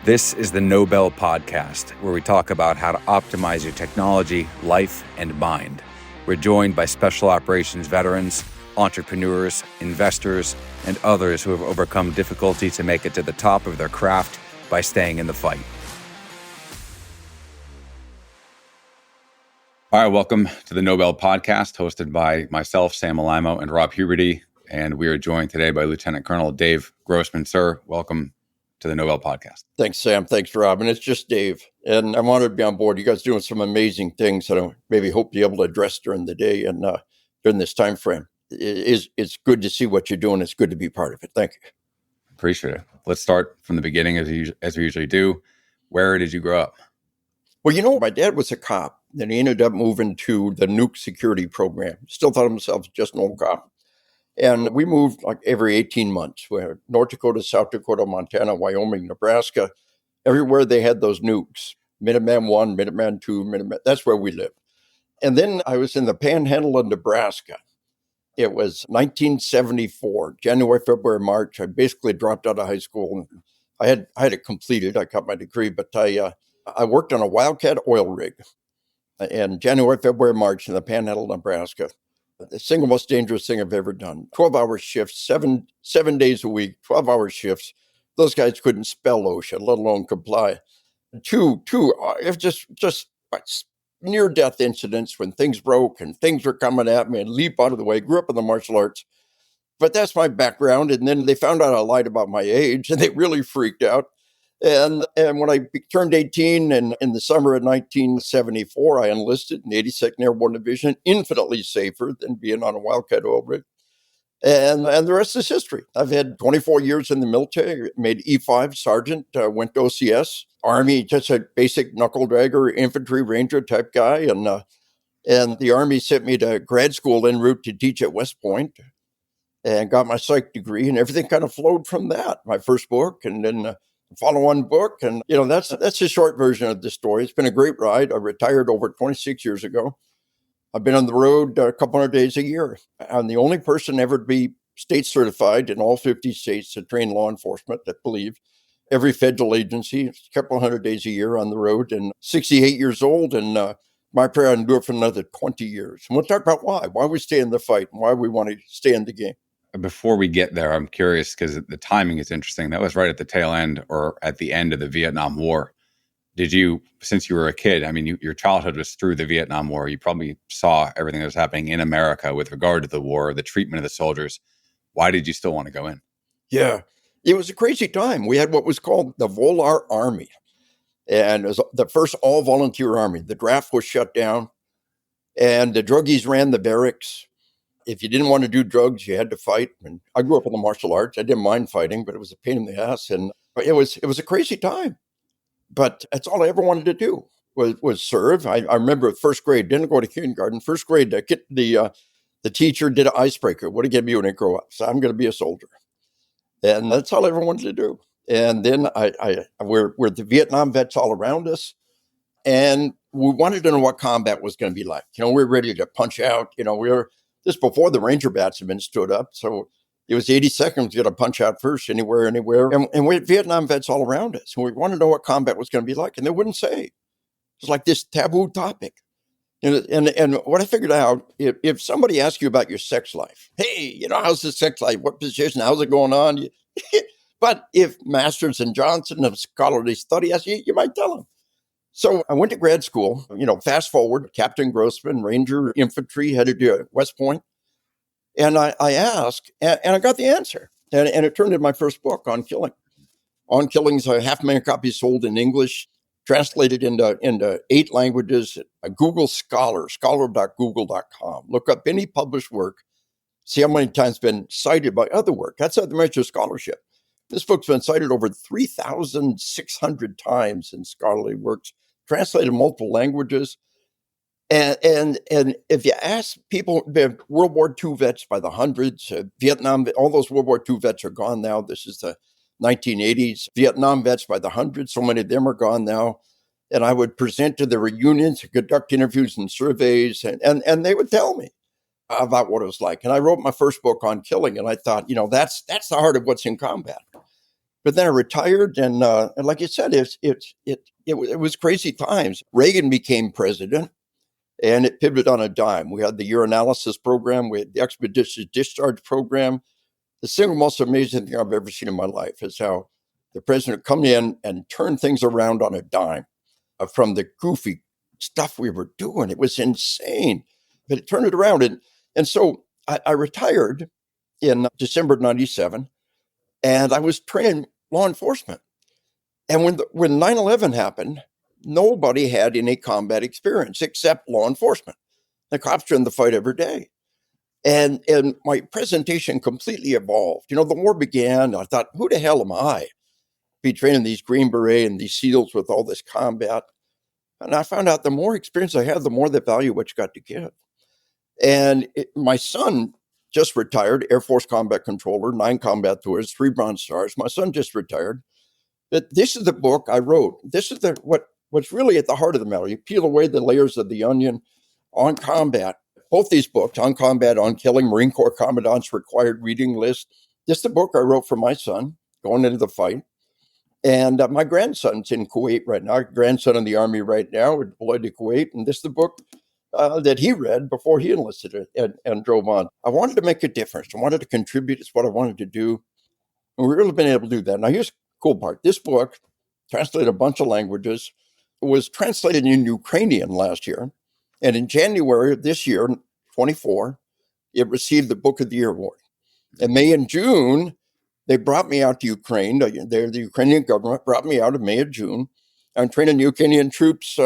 This is the Nobel Podcast, where we talk about how to optimize your technology, life, and mind. We're joined by special operations veterans, entrepreneurs, investors, and others who have overcome difficulty to make it to the top of their craft by staying in the fight. All right, welcome to the Nobel Podcast, hosted by myself, Sam Alaimo, and Rob Huberty. And we are joined today by Lieutenant Colonel Dave Grossman. Sir, welcome to the Nobel Podcast. Thanks, Sam. Thanks, Rob. And it's just Dave. And I'm honored to be on board. You guys are doing some amazing things that I maybe hope to be able to address during the day and during this time frame. It's good to see what you're doing. It's good to be part of it. Thank you. Appreciate it. Let's start from the beginning as we usually do. Where did you grow up? Well, my dad was a cop. Then he ended up moving to the nuke security program. Still thought of himself as just an old cop. And we moved like every 18 months. We had North Dakota, South Dakota, Montana, Wyoming, Nebraska. Everywhere they had those nukes. Minuteman 1, Minuteman 2, Minuteman. That's where we lived. And then I was in the panhandle of Nebraska. It was 1974, January, February, March. I basically dropped out of high school. I had it completed. I got my degree, but I worked on a Wildcat oil rig in January, February, March in the panhandle of Nebraska. The single most dangerous thing I've ever done. 12-hour shifts, seven days a week, 12-hour shifts. Those guys couldn't spell OSHA, let alone comply. Two, it was just near-death incidents when things broke and things were coming at me and leap out of the way. Grew up in the martial arts. But that's my background. And then they found out I lied about my age and they really freaked out. And when I turned 18 and in the summer of 1974, I enlisted in the 82nd Airborne Division, infinitely safer than being on a Wildcat oil rig. And the rest is history. I've had 24 years in the military, made E5 sergeant, went to OCS, Army, just a basic knuckle dragger, infantry ranger type guy. And the Army sent me to grad school en route to teach at West Point and got my psych degree, and everything kind of flowed from that. My first book and then follow-on book. And, that's a short version of the story. It's been a great ride. I retired over 26 years ago. I've been on the road a couple hundred days a year. I'm the only person ever to be state certified in all 50 states to train law enforcement, I believe. Every federal agency, a couple hundred days a year on the road, and 68 years old. And my prayer, I can do it for another 20 years. And we'll talk about why we stay in the fight and why we want to stay in the game. Before we get there, I'm curious because the timing is interesting. That was right at the tail end or at the end of the Vietnam War. Did you, since you were a kid, your childhood was through the Vietnam War. You probably saw everything that was happening in America with regard to the war, the treatment of the soldiers. Why did you still want to go in? Yeah, it was a crazy time. We had what was called the Volar Army. And it was the first all-volunteer army. The draft was shut down. And the druggies ran the barracks. If you didn't want to do drugs, you had to fight. And I grew up in the martial arts. I didn't mind fighting, but it was a pain in the ass. And it was a crazy time. But that's all I ever wanted to do was serve. I remember first grade, didn't go to kindergarten. First grade, the teacher did an icebreaker. What do you get me when I grow up? So I'm going to be a soldier. And that's all I ever wanted to do. And then we're the Vietnam vets all around us. And we wanted to know what combat was going to be like. We're ready to punch out. This before the Ranger bats had been stood up. So it was 80 seconds, you got to punch out first, anywhere. And we had Vietnam vets all around us. And we wanted to know what combat was going to be like. And they wouldn't say. It was like this taboo topic. And what I figured out, if somebody asks you about your sex life, hey, how's the sex life? What position? How's it going on? But if Masters and Johnson of scholarly study ask you, you might tell them. So I went to grad school, fast forward, Captain Grossman, Ranger Infantry, headed to West Point. And I asked, and I got the answer. And it turned into my first book, On Killing. On Killing's 500,000 copies sold in English, translated into 8 languages. Google Scholar, scholar.google.com. Look up any published work, see how many times it's been cited by other work. That's how they measure scholarship. This book's been cited over 3,600 times in scholarly works, translated in multiple languages. And if you ask people, World War II vets by the hundreds, Vietnam, all those World War II vets are gone now. This is the 1980s. Vietnam vets by the hundreds, so many of them are gone now. And I would present to the reunions, conduct interviews and surveys, and they would tell me about what it was like. And I wrote my first book On Killing, and I thought, that's the heart of what's in combat. But then I retired, and like you said, it was crazy times. Reagan became president, and it pivoted on a dime. We had the urinalysis program, we had the expeditious discharge program. The single most amazing thing I've ever seen in my life is how the president come in and turn things around on a dime from the goofy stuff we were doing. It was insane, but it turned it around. And so I retired in December of 97, and I was training law enforcement. And when 9/11 happened, nobody had any combat experience except law enforcement. The cops are in the fight every day. And my presentation completely evolved. The war began. I thought, who the hell am I? Be training these Green Beret and these SEALs with all this combat. And I found out the more experience I had, the more the value what you got to give. And my son just retired, Air Force Combat Controller, 9 combat tours, 3 Bronze Stars. My son just retired. But this is the book I wrote. This is what's really at the heart of the matter. You peel away the layers of the onion on combat. Both these books, On Combat, On Killing, Marine Corps Commandant's Required Reading List. This is the book I wrote for my son going into the fight. And my grandson's in Kuwait right now, grandson in the Army right now, we're deployed to Kuwait. And this is the book that he read before he enlisted and drove on. I wanted to make a difference. I wanted to contribute. It's what I wanted to do. And we've really been able to do that. Now, here's the cool part. This book, translated a bunch of languages, was translated in Ukrainian last year. And in January of this year, 24, it received the Book of the Year award. In May and June, they brought me out to Ukraine. The Ukrainian government brought me out in May and June. I'm training Ukrainian troops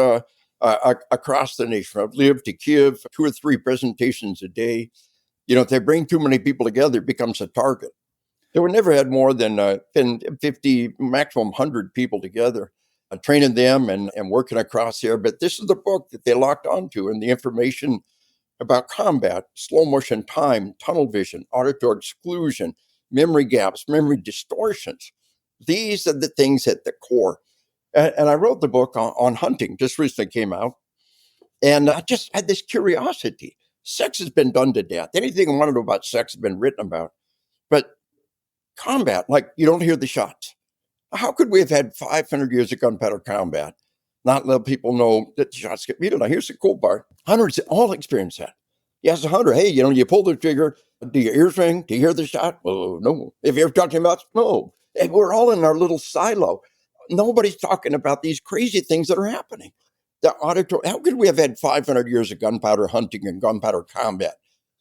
across the nation. I've lived to Kiev, 2 or 3 presentations a day. If they bring too many people together, it becomes a target. We never had more than 50, maximum 100 people together, training them and working across there. But this is the book that they locked onto, and the information about combat, slow motion time, tunnel vision, auditory exclusion, memory gaps, memory distortions. These are the things at the core. And I wrote the book on hunting, just recently came out. And I just had this curiosity. Sex has been done to death. Anything I want to know about sex has been written about. But combat, like you don't hear the shots. How could we have had 500 years of gunpowder combat, not let people know that the shots get muted? Now, here's the cool part. Hunters all experience that. You ask a hunter, hey, you pull the trigger. Do your ears ring? Do you hear the shot? Oh, no. Have you ever talked to him about? No. And we're all in our little silo. Nobody's talking about these crazy things that are happening. How could we have had 500 years of gunpowder hunting and gunpowder combat?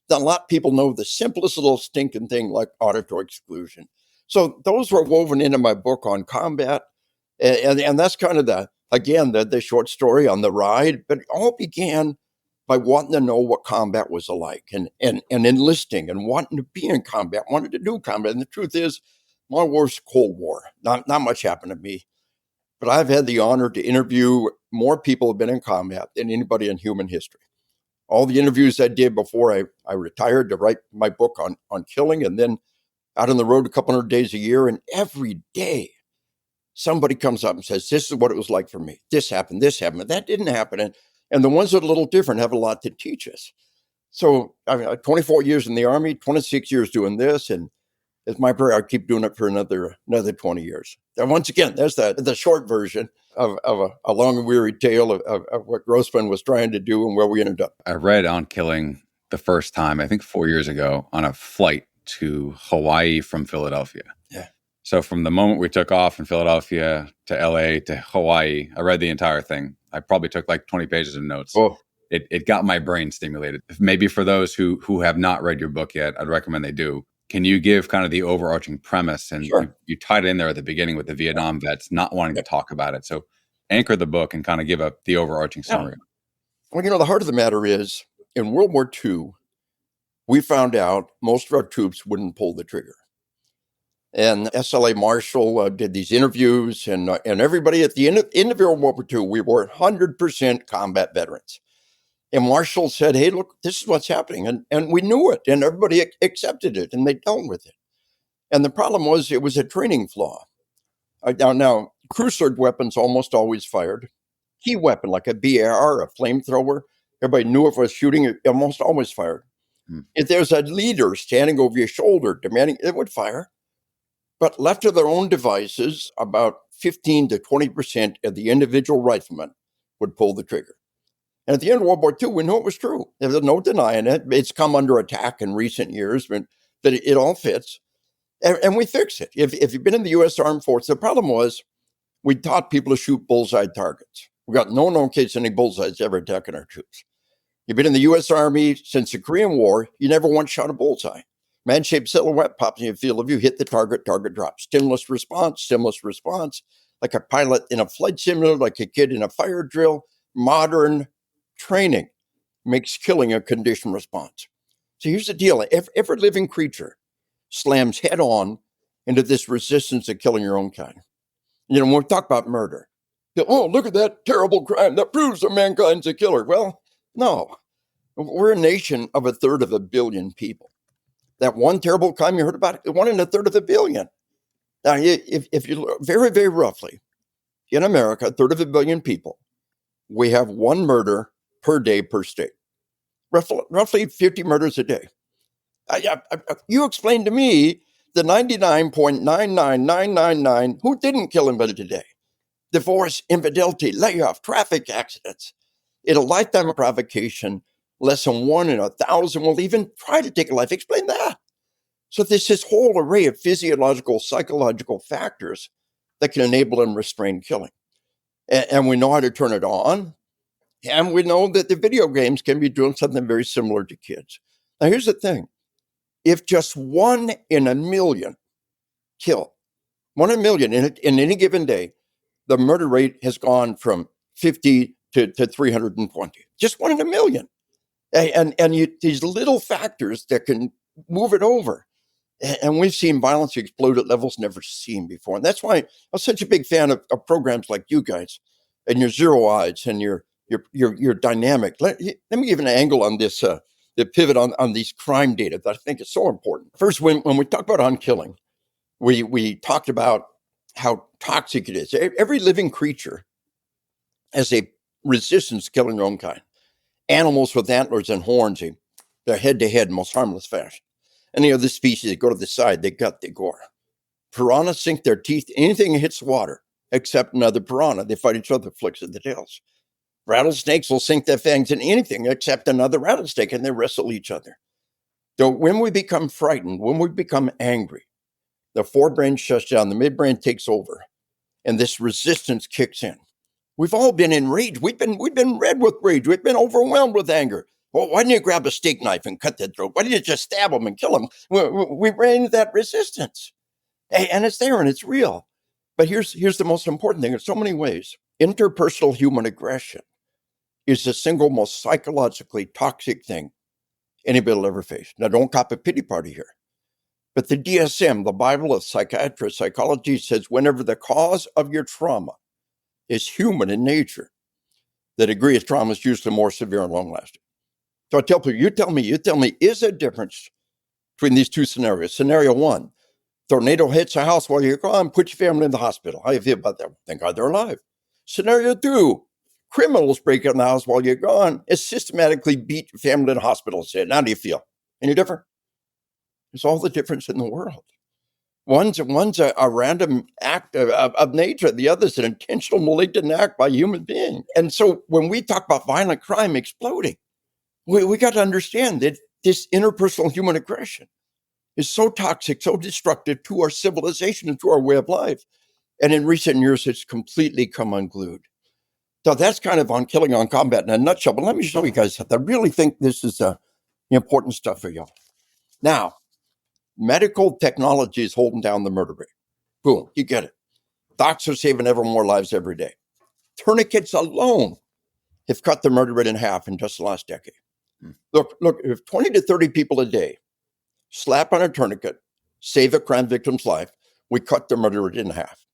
A lot of people know the simplest little stinking thing like auditory exclusion. So those were woven into my book on combat. And that's kind of the short story on the ride. But it all began by wanting to know what combat was like and enlisting and wanting to be in combat, wanting to do combat. And the truth is, my war's Cold War. Not much happened to me. But I've had the honor to interview more people who have been in combat than anybody in human history. All the interviews I did before I retired to write my book on killing, and then out on the road a couple hundred days a year. And every day somebody comes up and says, this is what it was like for me. This happened. That didn't happen. And the ones that are a little different have a lot to teach us. So 24 years in the Army, 26 years doing this. And it's my prayer I'll keep doing it for another 20 years. And once again, there's the short version of a long and weary tale of what Grossman was trying to do and where we ended up. I read On Killing the first time, I think 4 years ago, on a flight to Hawaii from Philadelphia. Yeah. So from the moment we took off in Philadelphia to LA to Hawaii, I read the entire thing. I probably took like 20 pages of notes. Oh. It got my brain stimulated. Maybe for those who have not read your book yet, I'd recommend they do. Can you give kind of the overarching premise? And Sure. you tied it in there at the beginning with the Vietnam vets not wanting to talk about it. So anchor the book and kind of give up the overarching summary. Well, the heart of the matter is, in World War II, we found out most of our troops wouldn't pull the trigger. And SLA Marshall did these interviews, and everybody at the end of World War II, we were 100% combat veterans. And Marshall said, hey, look, this is what's happening. And we knew it, and everybody accepted it, and they dealt with it. And the problem was it was a training flaw. Now, crew sword weapons almost always fired. Key weapon, like a BAR, a flamethrower, everybody knew if it was shooting, it almost always fired. If there's a leader standing over your shoulder demanding, it would fire. But left to their own devices, about 15 to 20% of the individual riflemen would pull the trigger. And at the end of World War II, we know it was true. There's no denying it. It's come under attack in recent years, but it all fits. And we fix it. If you've been in the U.S. Armed Forces, the problem was we taught people to shoot bullseye targets. We got no known case any bullseyes ever attacking our troops. You've been in the U.S. Army since the Korean War, you never once shot a bullseye. Man-shaped silhouette pops in your field of view, hit the target, target drops. Stimulus response, like a pilot in a flight simulator, like a kid in a fire drill. Modern training makes killing a conditioned response. So here's the deal. Every living creature slams head on into this resistance to killing your own kind. When we talk about murder, oh, look at that terrible crime. That proves that mankind's a killer. Well, no. We're a nation of 1/3 of a billion people. That one terrible crime you heard about, 1 in 1/3 of a billion. Now, if you look very, very roughly, in America, 1/3 of a billion people, we have 1 murder per day per state. Roughly 50 murders a day. You explain to me the 99.99999 who didn't kill anybody today. Divorce, infidelity, layoff, traffic accidents. In a lifetime of provocation, less than 1 in 1,000 will even try to take a life. Explain that. So there's this whole array of physiological, psychological factors that can enable and restrain killing. And we know how to turn it on. And we know that the video games can be doing something very similar to kids. Now, here's the thing. If just 1 in a million kill, 1 in a million in any given day, the murder rate has gone from 50 to 320. Just 1 in a million. And these little factors that can move it over. And we've seen violence explode at levels never seen before. And that's why I'm such a big fan of programs like you guys and your Zero Eyes and your dynamic. Let me give an angle on this, the pivot on these crime data that I think is so important. First, when we talk about unkilling, we talked about how toxic it is. Every living creature has a resistance to killing their own kind. Animals with antlers and horns, they're head-to-head, most harmless fashion. Any other species, they go to the side, they gut, they gore. Piranhas sink their teeth, anything that hits water, except another piranha. They fight each other, flicks of the tails. Rattlesnakes will sink their fangs in anything except another rattlesnake, and they wrestle each other. So when we become frightened, when we become angry, the forebrain shuts down, the midbrain takes over, and this resistance kicks in. We've all been enraged. We've been red with rage. We've been overwhelmed with anger. Well, why didn't you grab a steak knife and cut their throat? Why didn't you just stab them and kill them? We ran into that resistance. And it's there and it's real. But here's the most important thing in so many ways. Interpersonal human aggression is the single most psychologically toxic thing anybody will ever face. Now, don't cop a pity party here. But the DSM, the Bible of psychiatrists, psychology, says whenever the cause of your trauma is human in nature, the degree of trauma is usually more severe and long-lasting. So I tell people, you tell me, is there a difference between these two scenarios? Scenario 1, tornado hits a house while you're gone, put your family in the hospital. How do you feel about that? Thank God they're alive. Scenario 2, criminals break in the house while you're gone and systematically beat your family in the hospital. How do you feel? Any different? There's all the difference in the world. One's a random act of nature. The other's an intentional malignant act by a human being. And so when we talk about violent crime exploding, we got to understand that this interpersonal human aggression is so toxic, so destructive to our civilization and to our way of life. And in recent years, it's completely come unglued. So that's kind of on killing on combat in a nutshell. But let me show you guys something. I really think this is important stuff for y'all. Now, medical technology is holding down the murder rate. Boom, you get it. Docs are saving ever more lives every day. Tourniquets alone have cut the murder rate in half in just the last decade. Look, if 20 to 30 people a day slap on a tourniquet, save a crime victim's life, we cut the murder rate in half.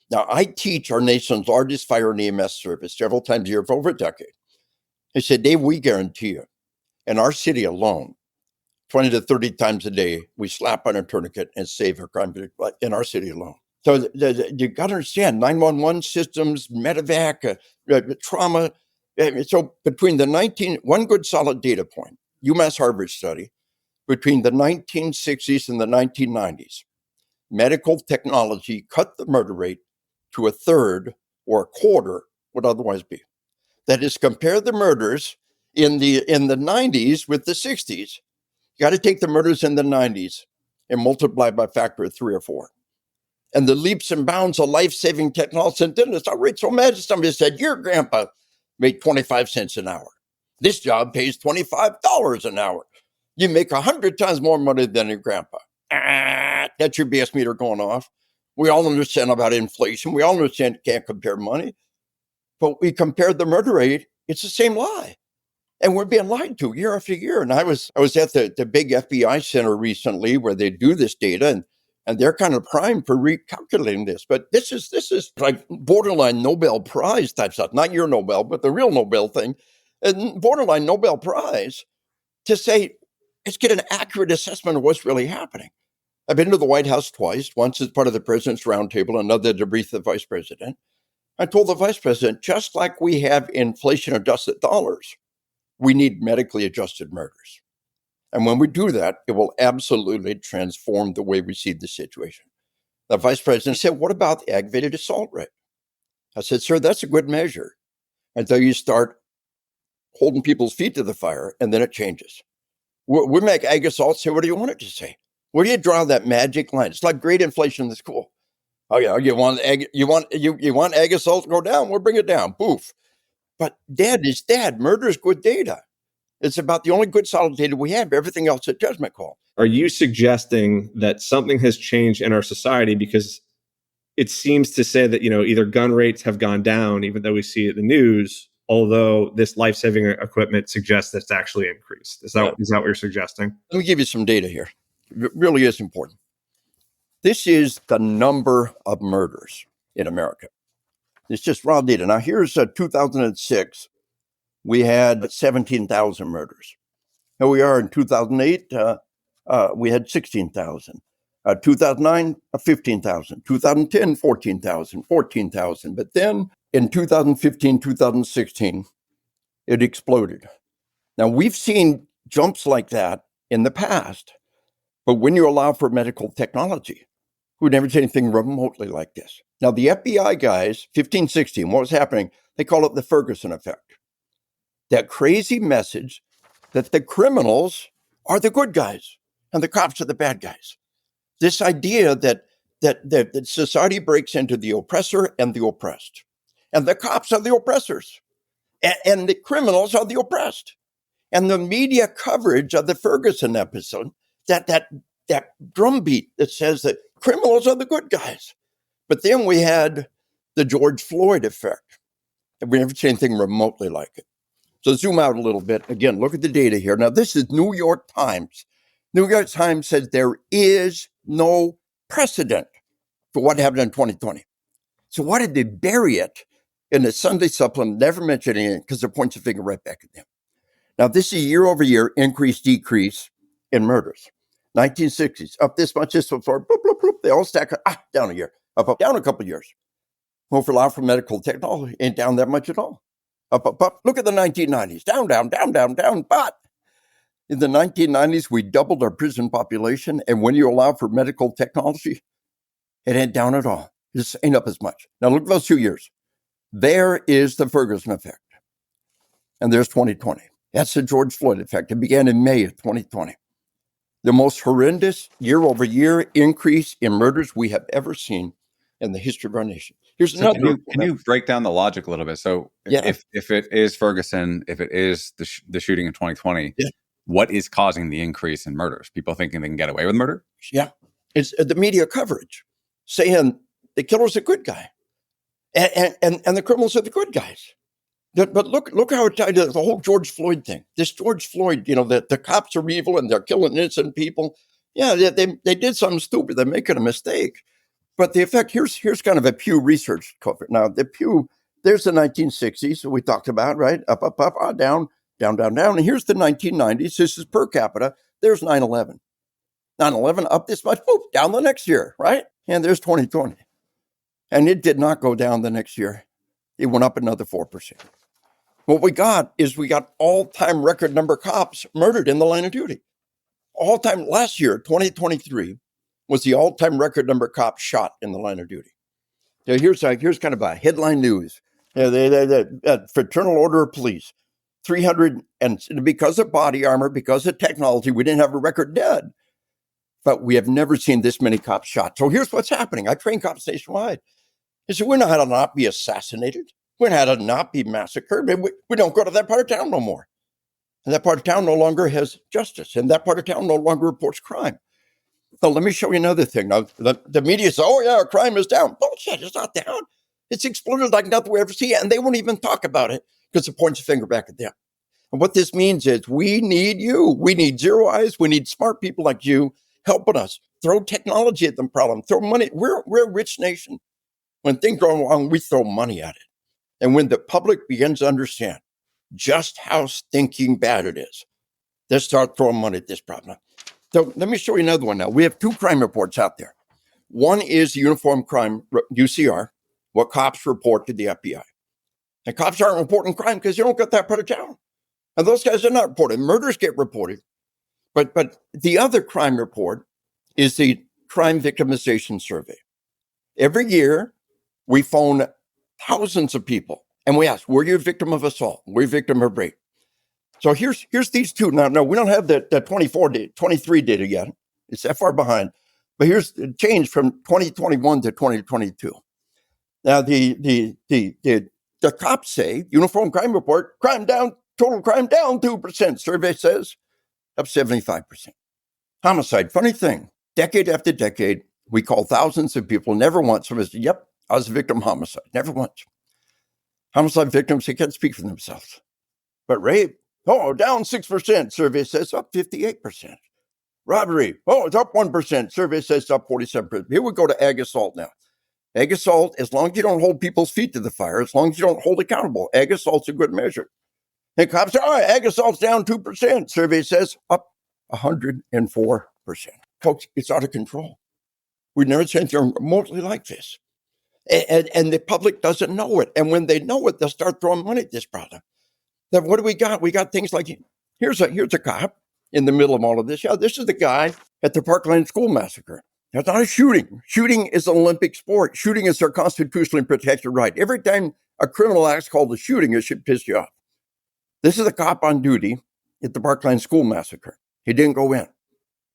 Now, I teach our nation's largest fire and EMS service several times a year for over a decade. I said, Dave, we guarantee you, in our city alone, 20 to 30 times a day, we slap on a tourniquet and save a crime victim in our city alone. So you got to understand, 911 systems, medevac, trauma. So between one good solid data point, UMass Harvard study, between the 1960s and the 1990s, medical technology cut the murder rate to a third or a quarter would otherwise be. That is, compare the murders in the 90s with the 60s. You got to take the murders in the 90s and multiply by a factor of 3 or 4. And the leaps and bounds of life-saving technology and dentists outraged. So imagine somebody said, your grandpa made 25 cents an hour. This job pays $25 an hour. You make 100 times more money than your grandpa. That's your BS meter going off. We all understand about inflation. We all understand you can't compare money. But we compared the murder rate. It's the same lie. And we're being lied to year after year. And I was at the big FBI center recently where they do this data, and they're kind of primed for recalculating this. But this is like borderline Nobel Prize type stuff. Not your Nobel, but the real Nobel thing. And borderline Nobel Prize to say, let's get an accurate assessment of what's really happening. I've been to the White House twice, once as part of the president's roundtable, another to brief the vice president. I told the vice president, just like we have inflation-adjusted dollars, we need medically adjusted murders. And when we do that, it will absolutely transform the way we see the situation. The vice president said, what about the aggravated assault rate? I said, sir, that's a good measure until you start holding people's feet to the fire, and then it changes. We make ag assault say, what do you want it to say? Where do you draw that magic line? It's like grade inflation in the school. Oh yeah, you want ag assault to go down? We'll bring it down. Poof. But dad is dad. Murder is good data. It's about the only good solid data we have. Everything else is a judgment call. Are you suggesting that something has changed in our society? Because it seems to say that, either gun rates have gone down, even though we see it in the news, although this life-saving equipment suggests that it's actually increased. Is that what you're suggesting? Let me give you some data here. It really is important. This is the number of murders in America. It's just raw data. Now, here's 2006. We had 17,000 murders. Here we are in 2008. We had 16,000. 2009, 15,000. 2010, 14,000. 14,000. But then in 2015, 2016, it exploded. Now, we've seen jumps like that in the past. But when you allow for medical technology, we've never seen anything remotely like this. Now, the FBI guys, 15, 16, what was happening? They call it the Ferguson effect. That crazy message that the criminals are the good guys and the cops are the bad guys. This idea that society breaks into the oppressor and the oppressed. And the cops are the oppressors. And the criminals are the oppressed. And the media coverage of the Ferguson episode, that drumbeat that says that criminals are the good guys. But then we had the George Floyd effect. And we never seen anything remotely like it. So zoom out a little bit. Again, look at the data here. Now, this is New York Times. New York Times says there is no precedent for what happened in 2020. So why did they bury it in the Sunday supplement, never mentioning it, because it points a finger right back at them? Now, this is year over year increase, decrease in murders. 1960s, up this much, this before, bloop, bloop, bloop. They all stack up, down a year, up, down a couple of years. Well, for allow for medical technology, ain't down that much at all. Up. Look at the 1990s, down. But in the 1990s, we doubled our prison population. And when you allow for medical technology, it ain't down at all. It just ain't up as much. Now look at those 2 years. There is the Ferguson effect. And there's 2020. That's the George Floyd effect. It began in May of 2020. The most horrendous year-over-year increase in murders we have ever seen in the history of our nation. Here's another. Can you break down the logic a little bit? So if it is Ferguson, if it is the shooting in 2020, what is causing the increase in murders? People thinking they can get away with murder? Yeah. It's the media coverage saying the killer's a good guy and the criminals are the good guys. But look how it tied to the whole George Floyd thing. This George Floyd, the cops are evil and they're killing innocent people. Yeah, they did something stupid. They're making a mistake. But the effect, here's kind of a Pew Research cover. Now, the Pew, there's the 1960s that we talked about, right? Up, down. And here's the 1990s. This is per capita. There's 9/11. 9/11 up this much, boop, down the next year, right? And there's 2020. And it did not go down the next year. It went up another 4%. What we got all-time record number of cops murdered in the line of duty. All-time last year, 2023, was the all-time record number of cops shot in the line of duty. Now, here's kind of a headline news. Fraternal Order of Police, 300, and because of body armor, because of technology, we didn't have a record dead. But we have never seen this many cops shot. So here's what's happening. I train cops nationwide. I said, we know how to not be assassinated. We know how to not be massacred. We don't go to that part of town no more. And that part of town no longer has justice. And that part of town no longer reports crime. So let me show you another thing. Now, the media says, oh, yeah, crime is down. Bullshit, it's not down. It's exploded like nothing we ever see. And they won't even talk about it because it points a finger back at them. And what this means is we need you. We need zero eyes. We need smart people like you helping us. Throw technology at the problem. Throw money. We're a rich nation. When things go wrong, we throw money at it. And when the public begins to understand just how stinking bad it is, they start throwing money at this problem. So let me show you another one now. We have two crime reports out there. One is uniform crime, UCR, what cops report to the FBI. And cops aren't reporting crime because you don't get that part of town. And those guys are not reported. Murders get reported. But the other crime report is the crime victimization survey. Every year, we phone thousands of people and we ask, were you a victim of assault? Were you a victim of rape? So here's these two. Now, we don't have the 23 data yet. It's that far behind. But here's the change from 2021 to 2022. Now, the cops say, uniform crime report, crime down, total crime down 2%. Survey says up 75%. Homicide, funny thing, decade after decade, we call thousands of people, never once somebody said, yep, I was a victim of homicide, never once. Homicide victims, they can't speak for themselves. But rape, down 6%. Survey says up 58%. Robbery, it's up 1%. Survey says up 47%. Here we go to ag assault now. Ag assault, as long as you don't hold people's feet to the fire, as long as you don't hold accountable, ag assault's a good measure. And cops say, ag assault's down 2%. Survey says up 104%. Folks, it's out of control. We've never seen anything remotely like this. And the public doesn't know it. And when they know it, they'll start throwing money at this problem. Then what do we got? We got things like, here's a cop in the middle of all of this. Yeah, this is the guy at the Parkland school massacre. That's not a shooting. Shooting is an Olympic sport. Shooting is our constitutionally protected right. Every time a criminal act's called a shooting, it should piss you off. This is a cop on duty at the Parkland school massacre. He didn't go in.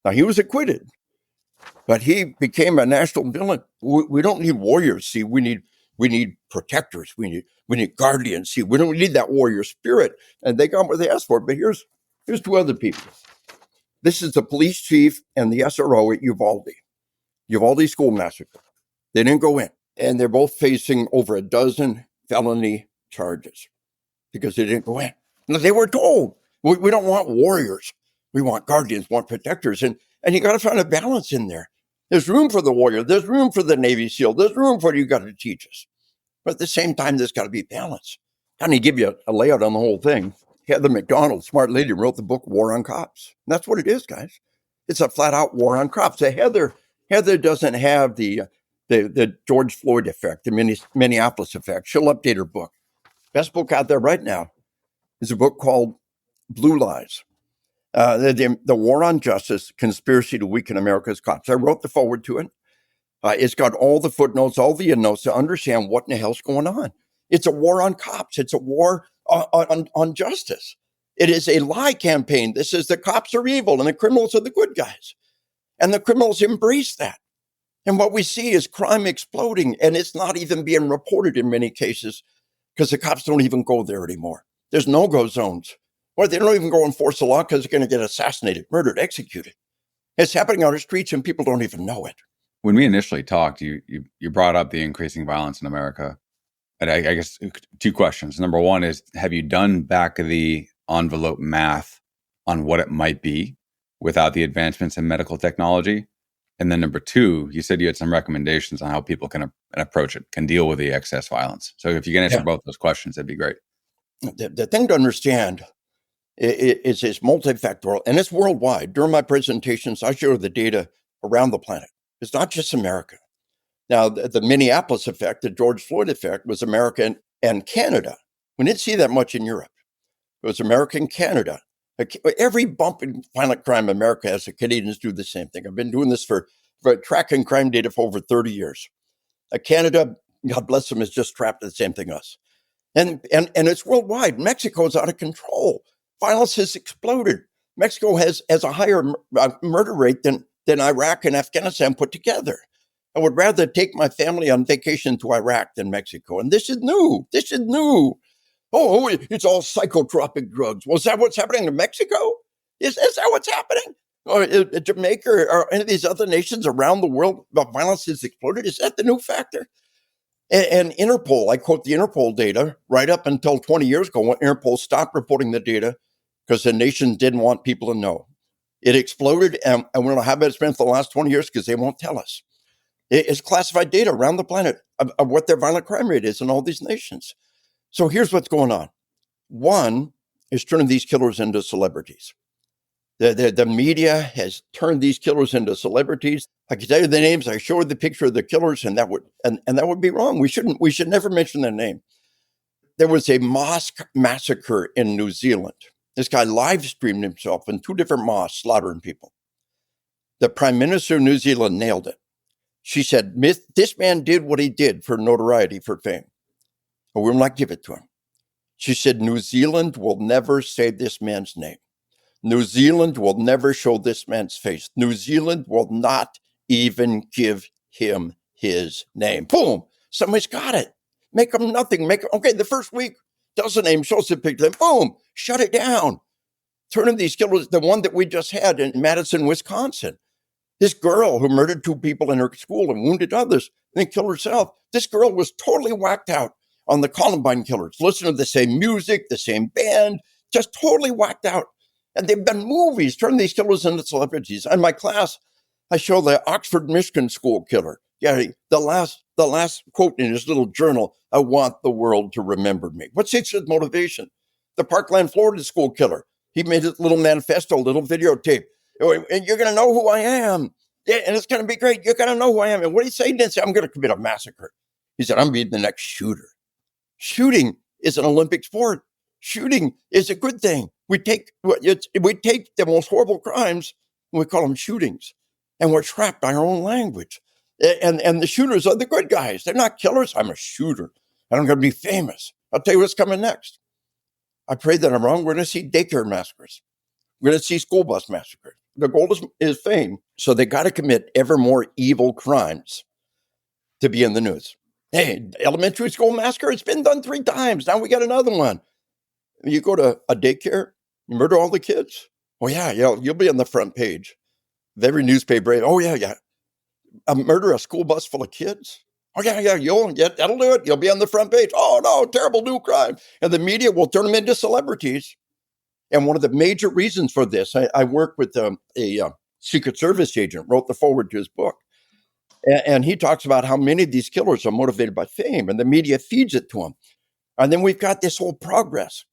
Now, he was acquitted, but he became a national villain. We don't need warriors. See, we need protectors. We need guardians. See, we don't need that warrior spirit. And they got what they asked for. But here's two other people. This is the police chief and the SRO at Uvalde school massacre. They didn't go in. And they're both facing over a dozen felony charges because they didn't go in. Now, they were told, we don't want warriors. We want guardians, want protectors. And you got to find a balance in there. There's room for the warrior. There's room for the Navy SEAL. There's room for you got to teach us. But at the same time, there's got to be balance. And he give you a layout on the whole thing. Heather McDonald, smart lady, wrote the book War on Cops. And that's what it is, guys. It's a flat out war on cops. So Heather doesn't have the George Floyd effect, the Minneapolis effect. She'll update her book. Best book out there right now is a book called Blue Lies. The War on Justice, Conspiracy to Weaken America's Cops. I wrote the forward to it. It's got all the footnotes, all the endnotes to understand what in the hell's going on. It's a war on cops. It's a war on justice. It is a lie campaign. This is the cops are evil and the criminals are the good guys. And the criminals embrace that. And what we see is crime exploding, and it's not even being reported in many cases because the cops don't even go there anymore. There's no-go zones. Or they don't even go enforce the law because they're going to get assassinated, murdered, executed. It's happening on the streets and people don't even know it. When we initially talked, you brought up the increasing violence in America. And I guess two questions. Number one is, have you done back of the envelope math on what it might be without the advancements in medical technology? And then number two, you said you had some recommendations on how people can approach it, can deal with the excess violence. So if you can answer both those questions, that'd be great. The thing to understand is it's multifactorial, and it's worldwide. During my presentations, I show the data around the planet. It's not just America. Now, the Minneapolis effect, the George Floyd effect, was America and Canada. We didn't see that much in Europe. It was America and Canada. Every bump in violent crime in America has, the Canadians do the same thing. I've been doing this for tracking crime data for over 30 years. Canada, God bless them, is just trapped in the same thing us. And it's worldwide. Mexico's out of control. Violence has exploded. Mexico has a higher murder rate than Iraq and Afghanistan put together. I would rather take my family on vacation to Iraq than Mexico. And this is new. Oh, it's all psychotropic drugs. Well, is that what's happening in Mexico? Is that what's happening? Or Jamaica or any of these other nations around the world, violence has exploded? Is that the new factor? And Interpol, I quote the Interpol data, right up until 20 years ago when Interpol stopped reporting the data because the nation didn't want people to know. It exploded, and we don't know how it's been for the last 20 years because they won't tell us. It's classified data around the planet of what their violent crime rate is in all these nations. So here's what's going on. One is turning these killers into celebrities. The media has turned these killers into celebrities. I can tell you the names. I showed the picture of the killers, and that would be wrong. We should never mention their name. There was a mosque massacre in New Zealand. This guy live streamed himself in 2 different mosques slaughtering people. The Prime Minister of New Zealand nailed it. She said, this man did what he did for notoriety, for fame. And we will not give it to him. She said, New Zealand will never say this man's name. New Zealand will never show this man's face. New Zealand will not even give him his name. Boom. Somebody's got it. Make him nothing. Okay, the first week, does the name, shows the picture. Boom. Shut it down. Turning these killers, the one that we just had in Madison, Wisconsin. This girl who murdered 2 people in her school and wounded others, and then killed herself. This girl was totally whacked out on the Columbine killers. Listening to the same music, the same band, just totally whacked out. And they've done movies, turning these killers into celebrities. In my class, I show the Oxford, Michigan school killer. Yeah, the last quote in his little journal, I want the world to remember me. What's his motivation? The Parkland, Florida school killer. He made a little manifesto, little videotape. And you're going to know who I am. Yeah, and it's going to be great. You're going to know who I am. And what did he say? He didn't say, I'm going to commit a massacre. He said, I'm being the next shooter. Shooting is an Olympic sport. Shooting is a good thing. We take the most horrible crimes and we call them shootings. And we're trapped by our own language. And the shooters are the good guys. They're not killers. I'm a shooter. And I'm going to be famous. I'll tell you what's coming next. I pray that I'm wrong. We're going to see daycare massacres. We're going to see school bus massacres. The goal is fame. So they got to commit ever more evil crimes to be in the news. Hey, elementary school massacre, it's been done 3 times. Now we got another one. You go to a daycare, you murder all the kids. Oh, yeah, you'll be on the front page of every newspaper. Oh, yeah. Murder a school bus full of kids. Oh, yeah, that'll do it. You'll be on the front page. Oh, no, terrible new crime. And the media will turn them into celebrities. And one of the major reasons for this, I worked with a Secret Service agent, wrote the foreword to his book. And he talks about how many of these killers are motivated by fame, and the media feeds it to them. And then we've got this whole progress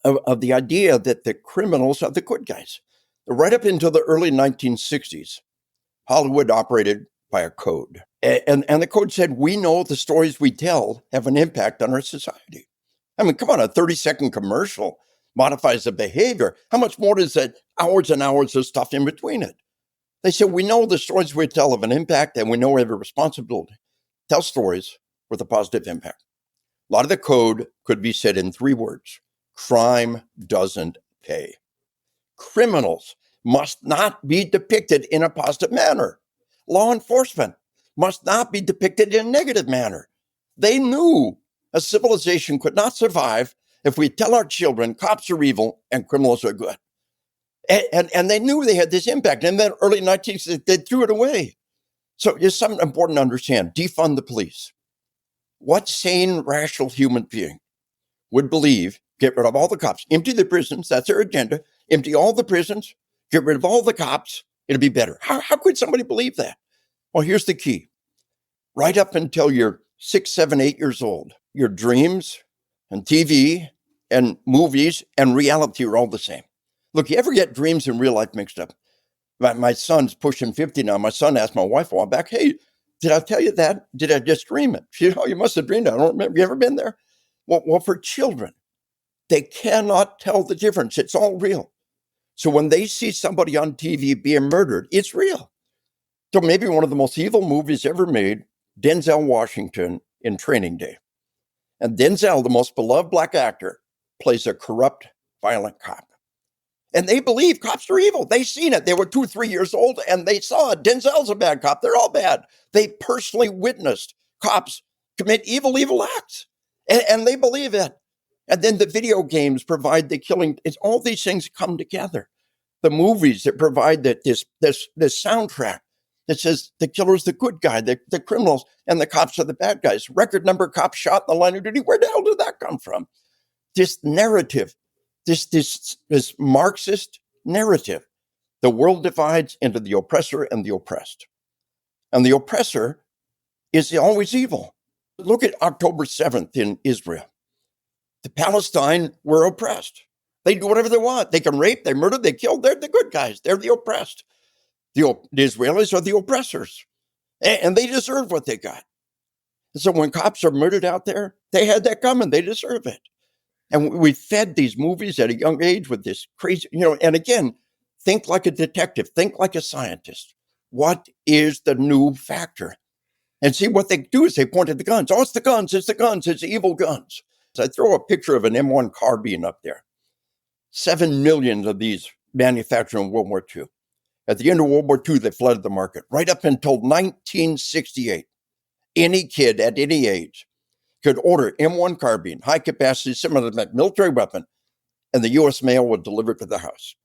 of the idea that the criminals are the good guys. Right up into the early 1960s, Hollywood operated by a code. And the code said, we know the stories we tell have an impact on our society. I mean, come on, a 30-second commercial modifies the behavior. How much more does that hours and hours of stuff in between it? They said, we know the stories we tell have an impact, and we know we have a responsibility to tell stories with a positive impact. A lot of the code could be said in 3 words. Crime doesn't pay. Criminals must not be depicted in a positive manner. Law enforcement must not be depicted in a negative manner. They knew a civilization could not survive if we tell our children cops are evil and criminals are good. And they knew they had this impact. And then early 1960s, they threw it away. So there's something important to understand. Defund the police. What sane, rational human being would believe, get rid of all the cops, empty the prisons, that's their agenda, empty all the prisons, get rid of all the cops, it'll be better. How could somebody believe that? Well, here's the key. Right up until you're 6, 7, 8 years old, your dreams and TV and movies and reality are all the same. Look, you ever get dreams and real life mixed up? My son's pushing 50 now. My son asked my wife a while back, hey, did I tell you that? Did I just dream it? She said, oh, you must have dreamed it. I don't remember. You ever been there? Well, for children, they cannot tell the difference. It's all real. So when they see somebody on TV being murdered, it's real. So maybe one of the most evil movies ever made, Denzel Washington in Training Day. And Denzel, the most beloved black actor, plays a corrupt, violent cop. And they believe cops are evil. They've seen it. They were 2, 3 years old and they saw it. Denzel's a bad cop. They're all bad. They personally witnessed cops commit evil acts. And they believe it. And then the video games provide the killing. It's all these things come together. The movies that provide this soundtrack that says the killer's the good guy, the criminals, and the cops are the bad guys. Record number of cops shot in the line of duty. Where the hell did that come from? This narrative, this Marxist narrative. The world divides into the oppressor and the oppressed. And the oppressor is always evil. Look at October 7th in Israel. The Palestine were oppressed. They do whatever they want. They can rape, they murder, they kill. They're the good guys. They're the oppressed. The Israelis are the oppressors. And they deserve what they got. And so when cops are murdered out there, they had that coming. They deserve it. And we fed these movies at a young age with this crazy, and again, think like a detective, think like a scientist. What is the new factor? And see, what they do is they point at the guns. Oh, it's the guns, it's the evil guns. So I throw a picture of an M1 carbine up there. 7 million of these manufactured in World War II. At the end of World War II, they flooded the market. Right up until 1968, any kid at any age could order M1 carbine, high-capacity semi-automatic military weapon, and the U.S. mail would deliver it to the house.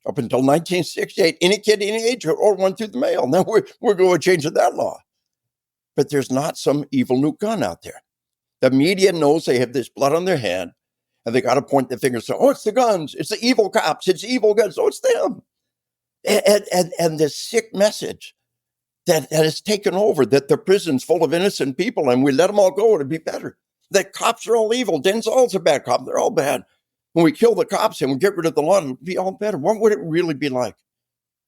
Up until 1968, any kid any age could order one through the mail. Now we're going to change that law. But there's not some evil new gun out there. The media knows they have this blood on their hand, and they got to point the finger and say, oh, it's the guns, it's the evil cops, it's the evil guns, oh, it's them. And this sick message that has taken over, that the prison's full of innocent people and we let them all go, it'd be better. That cops are all evil. Denzel's a bad cop. They're all bad. When we kill the cops and we get rid of the law, it'd be all better. What would it really be like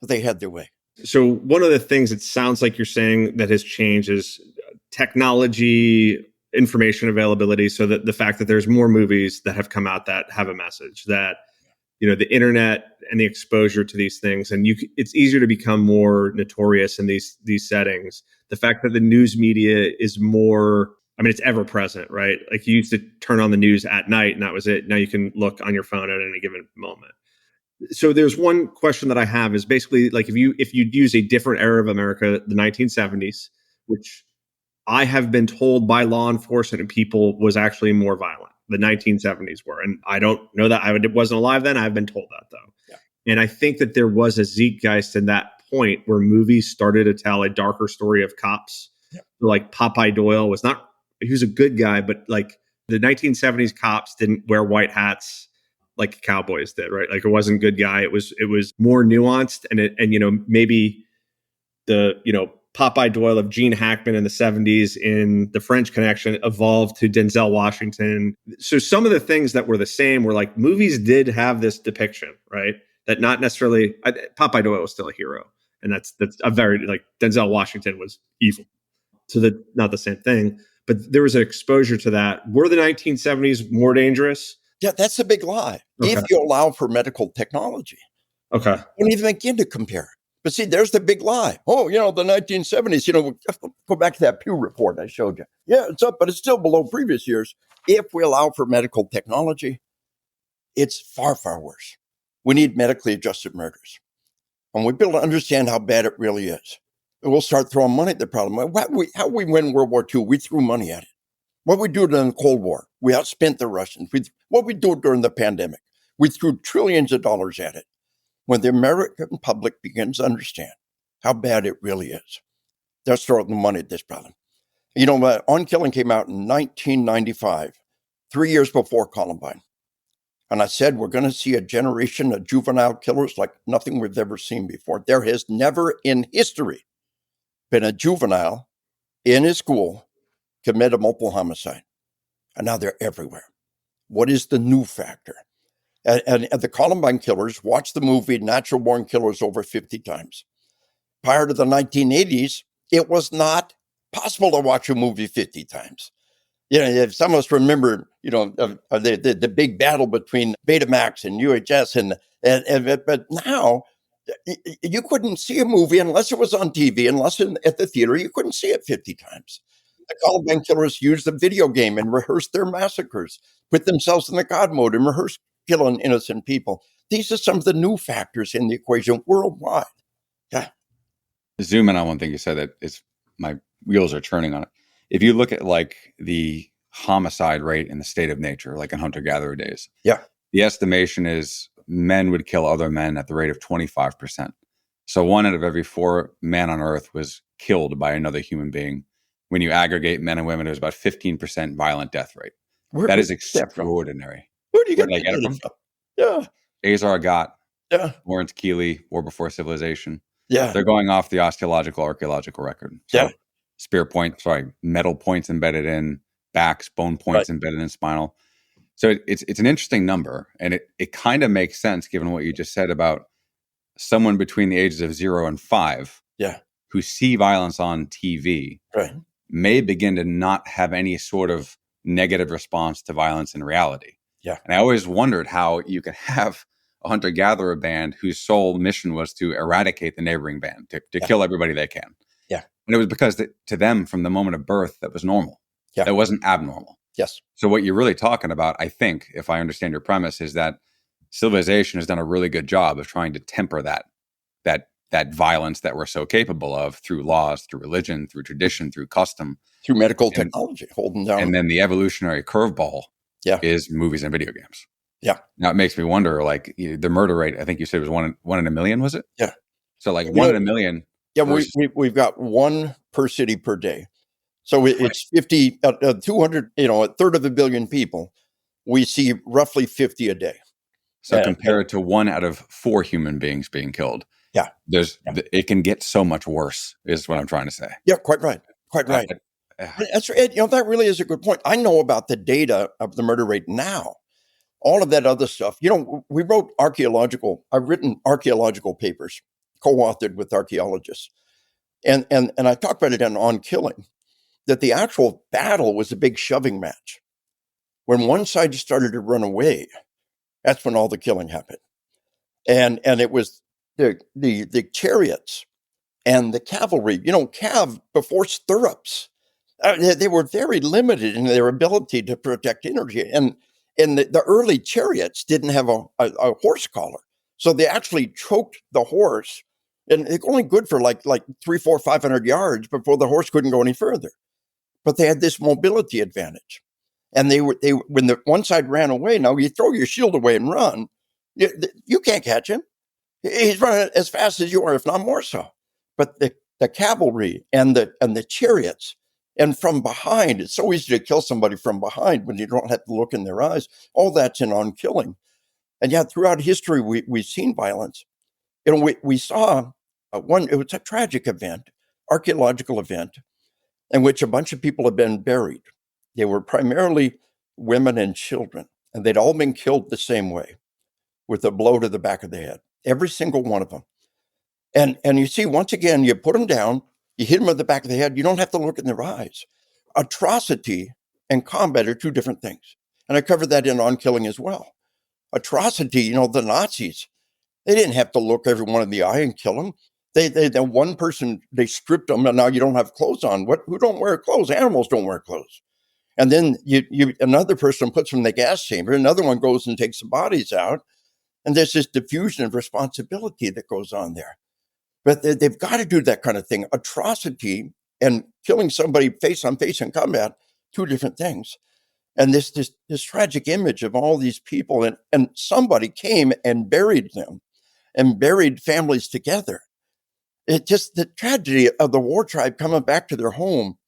if they had their way? So one of the things it sounds like you're saying that has changed is technology, information availability. So that the fact that there's more movies that have come out that have a message, that the internet and the exposure to these things, and it's easier to become more notorious in these settings. The fact that the news media is more, it's ever present, right? Like you used to turn on the news at night and that was it. Now you can look on your phone at any given moment. So there's one question that I have is basically like if you'd use a different era of America, the 1970s, which I have been told by law enforcement and people was actually more violent. The 1970s were. And I don't know that. I wasn't alive then. I've been told that, though. Yeah. And I think that there was a zeitgeist in that point where movies started to tell a darker story of cops. Yeah. Like Popeye Doyle he was a good guy, but like the 1970s cops didn't wear white hats like cowboys did, right? Like it wasn't good guy. It was more nuanced and maybe the, Popeye Doyle of Gene Hackman in the 70s in The French Connection evolved to Denzel Washington. So some of the things that were the same were like movies did have this depiction, right? That not necessarily Popeye Doyle was still a hero. And that's a very like Denzel Washington was evil. So not the same thing, but there was an exposure to that. Were the 1970s more dangerous? Yeah, that's a big lie. Okay. If you allow for medical technology. Okay. Don't even begin to compare. But see, there's the big lie. Oh, the 1970s, go back to that Pew report I showed you. Yeah, it's up, but it's still below previous years. If we allow for medical technology, it's far, far worse. We need medically adjusted murders. And we be able to understand how bad it really is. And we'll start throwing money at the problem. How we win World War II, we threw money at it. What we do during the Cold War, we outspent the Russians. What we do during the pandemic, we threw trillions of dollars at it. When the American public begins to understand how bad it really is, they'll start the money at this problem. On Killing came out in 1995, 3 years before Columbine. And I said, we're going to see a generation of juvenile killers like nothing we've ever seen before. There has never in history been a juvenile in his school commit a multiple homicide. And now they're everywhere. What is the new factor? And the Columbine killers watched the movie Natural Born Killers over 50 times. Prior to the 1980s, it was not possible to watch a movie 50 times. If some of us remember, the big battle between Betamax and UHS, but now You couldn't see a movie unless it was on TV, unless at the theater. You couldn't see it 50 times. The Columbine killers used the video game and rehearsed their massacres, put themselves in the God mode and rehearsed killing innocent people. These are some of the new factors in the equation worldwide. Yeah. Zoom in on one thing you said that is my wheels are turning on it. If you look at like the homicide rate in the state of nature, like in hunter-gatherer days, Yeah. the estimation is men would kill other men at the rate of 25%. So 1 out of every 4 men on Earth was killed by another human being. When you aggregate men and women, it was about 15% violent death rate. That is extraordinary. Where do you Where get did I get it that from? Yeah. Azar Gott, Yeah. Lawrence Keeley, War Before Civilization. Yeah. They're going off the osteological archaeological record. So metal points embedded in backs, bone points embedded in spinal. So it's an interesting number, and it kind of makes sense given what you just said about someone between the ages of 0 and 5 who see violence on TV may begin to not have any sort of negative response to violence in reality. Yeah. And I always wondered how you could have a hunter-gatherer band whose sole mission was to eradicate the neighboring band, to kill everybody they can. Yeah. And it was because to them, from the moment of birth, that was normal. Yeah. That wasn't abnormal. Yes. So what you're really talking about, I think, if I understand your premise, is that civilization has done a really good job of trying to temper that violence that we're so capable of through laws, through religion, through tradition, through custom, through medical technology, holding down. And then the evolutionary curveball is movies and video games. Yeah. Now it makes me wonder, like the murder rate, I think you said was one in a million, was it? Yeah. So like 1 in a million. Yeah, we've got 1 per city per day. So it's 50, 200, a third of a billion people. We see roughly 50 a day. So compared to 1 out of 4 human beings being killed. Yeah. It can get so much worse, is what I'm trying to say. Yeah, quite right. Quite right. That's right. That really is a good point. I know about the data of the murder rate now. All of that other stuff. I've written archaeological papers, co-authored with archaeologists. And I talk about it on Killing, that the actual battle was a big shoving match. When one side started to run away, that's when all the killing happened. And it was the chariots and the cavalry, cav before stirrups. They were very limited in their ability to protect energy. And the early chariots didn't have a horse collar. So they actually choked the horse, and it's only good for like 300, 400, 500 yards before the horse couldn't go any further. But they had this mobility advantage. And when the one side ran away, now you throw your shield away and run, you can't catch him. He's running as fast as you are, if not more so. But the cavalry and the chariots, and from behind, it's so easy to kill somebody from behind when you don't have to look in their eyes. All that's in On Killing. And yet throughout history, we've seen violence. We saw it was a tragic event, archaeological event, in which a bunch of people had been buried. They were primarily women and children, and they'd all been killed the same way, with a blow to the back of the head, every single one of them. And you see, once again, you put them down, you hit them in the back of the head, you don't have to look in their eyes. Atrocity and combat are 2 different things. And I covered that in On Killing as well. Atrocity, the Nazis, they didn't have to look everyone in the eye and kill them. The one person, they stripped them, and now you don't have clothes on. Who don't wear clothes? Animals don't wear clothes. And then another person puts them in the gas chamber, another one goes and takes the bodies out, and there's this diffusion of responsibility that goes on there. But they've got to do that kind of thing. Atrocity and killing somebody face on face in combat, 2 different things. And this tragic image of all these people, and somebody came and buried them and buried families together. It just, the tragedy of the war tribe coming back to their home,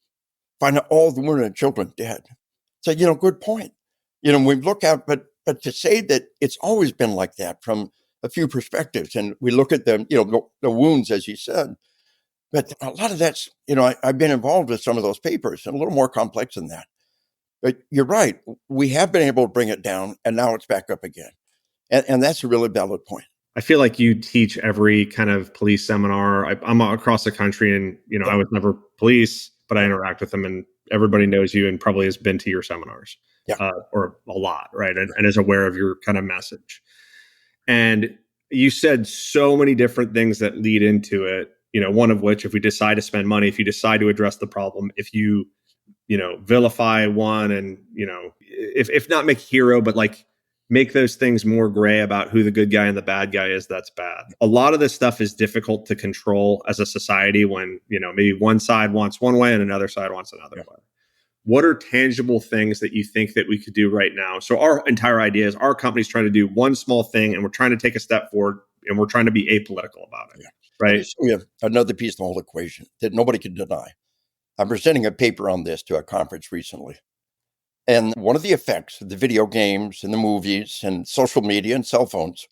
finding all the women and children dead. So, good point. We look at, but to say that it's always been like that from a few perspectives, and we look at them, the wounds, as you said, but a lot of that's, I've been involved with some of those papers, and a little more complex than that. But you're right. We have been able to bring it down, and now it's back up again. And that's a really valid point. I feel like you teach every kind of police seminar. I'm across the country, and I was never police, but I interact with them, and everybody knows you and probably has been to your seminars, or a lot, right? And is aware of your kind of message. And You said so many different things that lead into it, one of which, if we decide to spend money, if you decide to address the problem, if you, vilify one and, if not make a hero, but like make those things more gray about who the good guy and the bad guy is, that's bad. A lot of this stuff is difficult to control as a society when, maybe one side wants one way and another side wants another way. What are tangible things that you think that we could do right now? So our entire idea is our company's trying to do one small thing and we're trying to take a step forward and we're trying to be apolitical about it. Right. We have another piece of the whole equation that nobody can deny. I'm presenting a paper on this to a conference recently. And one of the effects of the video games and the movies and social media and cell phones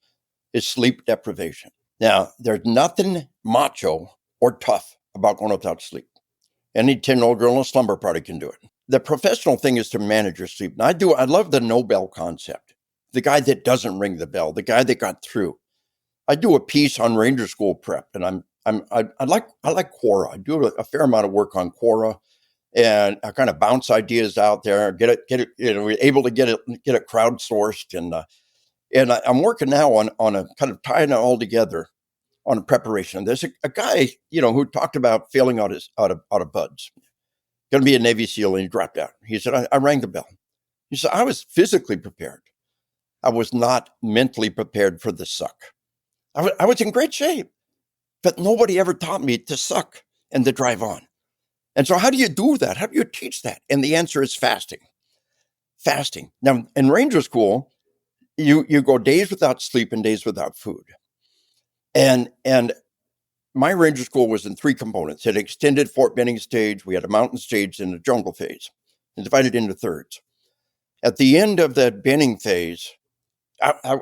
is sleep deprivation. Now, there's nothing macho or tough about going without sleep. Any 10-year-old girl in a slumber party can do it. The professional thing is to manage your sleep. And I love the no bell concept. The guy that doesn't ring the bell, the guy that got through. I do a piece on Ranger School prep, and I like Quora. I do a fair amount of work on Quora, and I kind of bounce ideas out there, get it, we're able to get it crowdsourced, and I'm working now on a kind of tying it all together on a preparation. There's a guy, who talked about failing out of buds. Going to be a Navy SEAL, and he dropped out. He said, I rang the bell. He said, I was physically prepared. I was not mentally prepared for the suck. I was in great shape, but nobody ever taught me to suck and to drive on. And so how do you do that? How do you teach that? And the answer is fasting. Fasting. Now, in Ranger School, you go days without sleep and days without food. And my Ranger School was in 3 components. It extended Fort Benning stage. We had a mountain stage and a jungle phase, and divided into thirds. At the end of that Benning phase, I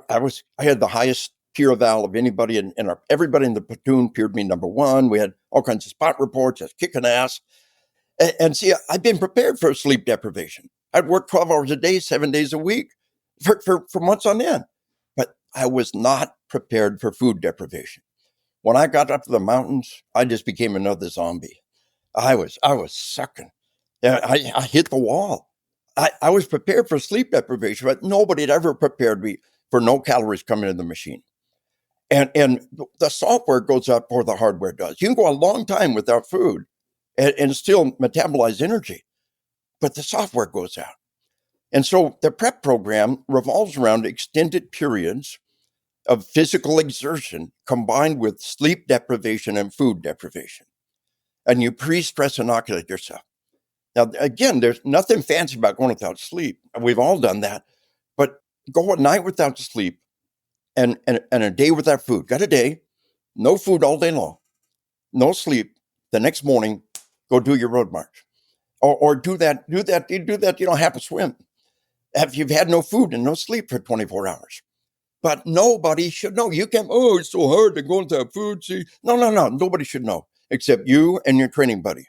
had the highest peer eval of anybody, everybody in the platoon peered me number 1. We had all kinds of spot reports, just kicking ass. And see, I've been prepared for sleep deprivation. I'd work 12 hours a day, 7 days a week for months on end. But I was not prepared for food deprivation. When I got up to the mountains, I just became another zombie. I was sucking. I hit the wall. I was prepared for sleep deprivation, but nobody had ever prepared me for no calories coming in the machine. And the software goes up before the hardware does. You can go a long time without food and still metabolize energy, but the software goes out. And so the prep program revolves around extended periods of physical exertion combined with sleep deprivation and food deprivation. And you pre-stress inoculate yourself. Now, again, there's nothing fancy about going without sleep. We've all done that. But go a night without sleep and a day without food. Got a day, no food all day long, no sleep. The next morning, go do your road march. Or do that, half a swim. If you've had no food and no sleep for 24 hours. But nobody should know. You can, it's so hard to go without food. See, no. Nobody should know except you and your training buddy.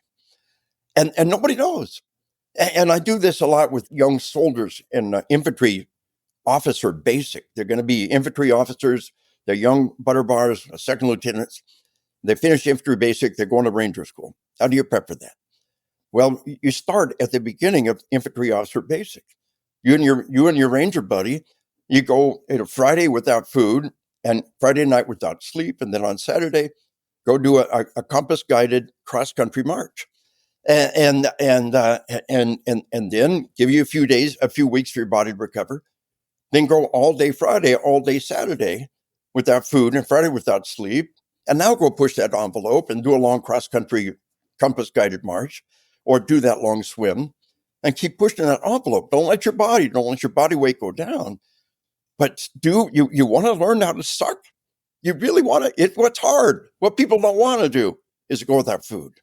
And nobody knows. And I do this a lot with young soldiers in infantry officer basic. They're going to be infantry officers. They're young butter bars, second lieutenants. They finish infantry basic. They're going to Ranger School. How do you prep for that? Well, you start at the beginning of infantry officer basic. You and your Ranger buddy, you go Friday without food and Friday night without sleep, and then on Saturday, go do a compass guided cross country march, and then give you a few weeks for your body to recover. Then go all day Friday, all day Saturday without food, and Friday without sleep, and now go push that envelope and do a long cross country compass guided march, or do that long swim, and keep pushing that envelope. Don't let your body weight go down. But you want to learn how to suck? You really want to? What's hard, what people don't want to do is to go without food.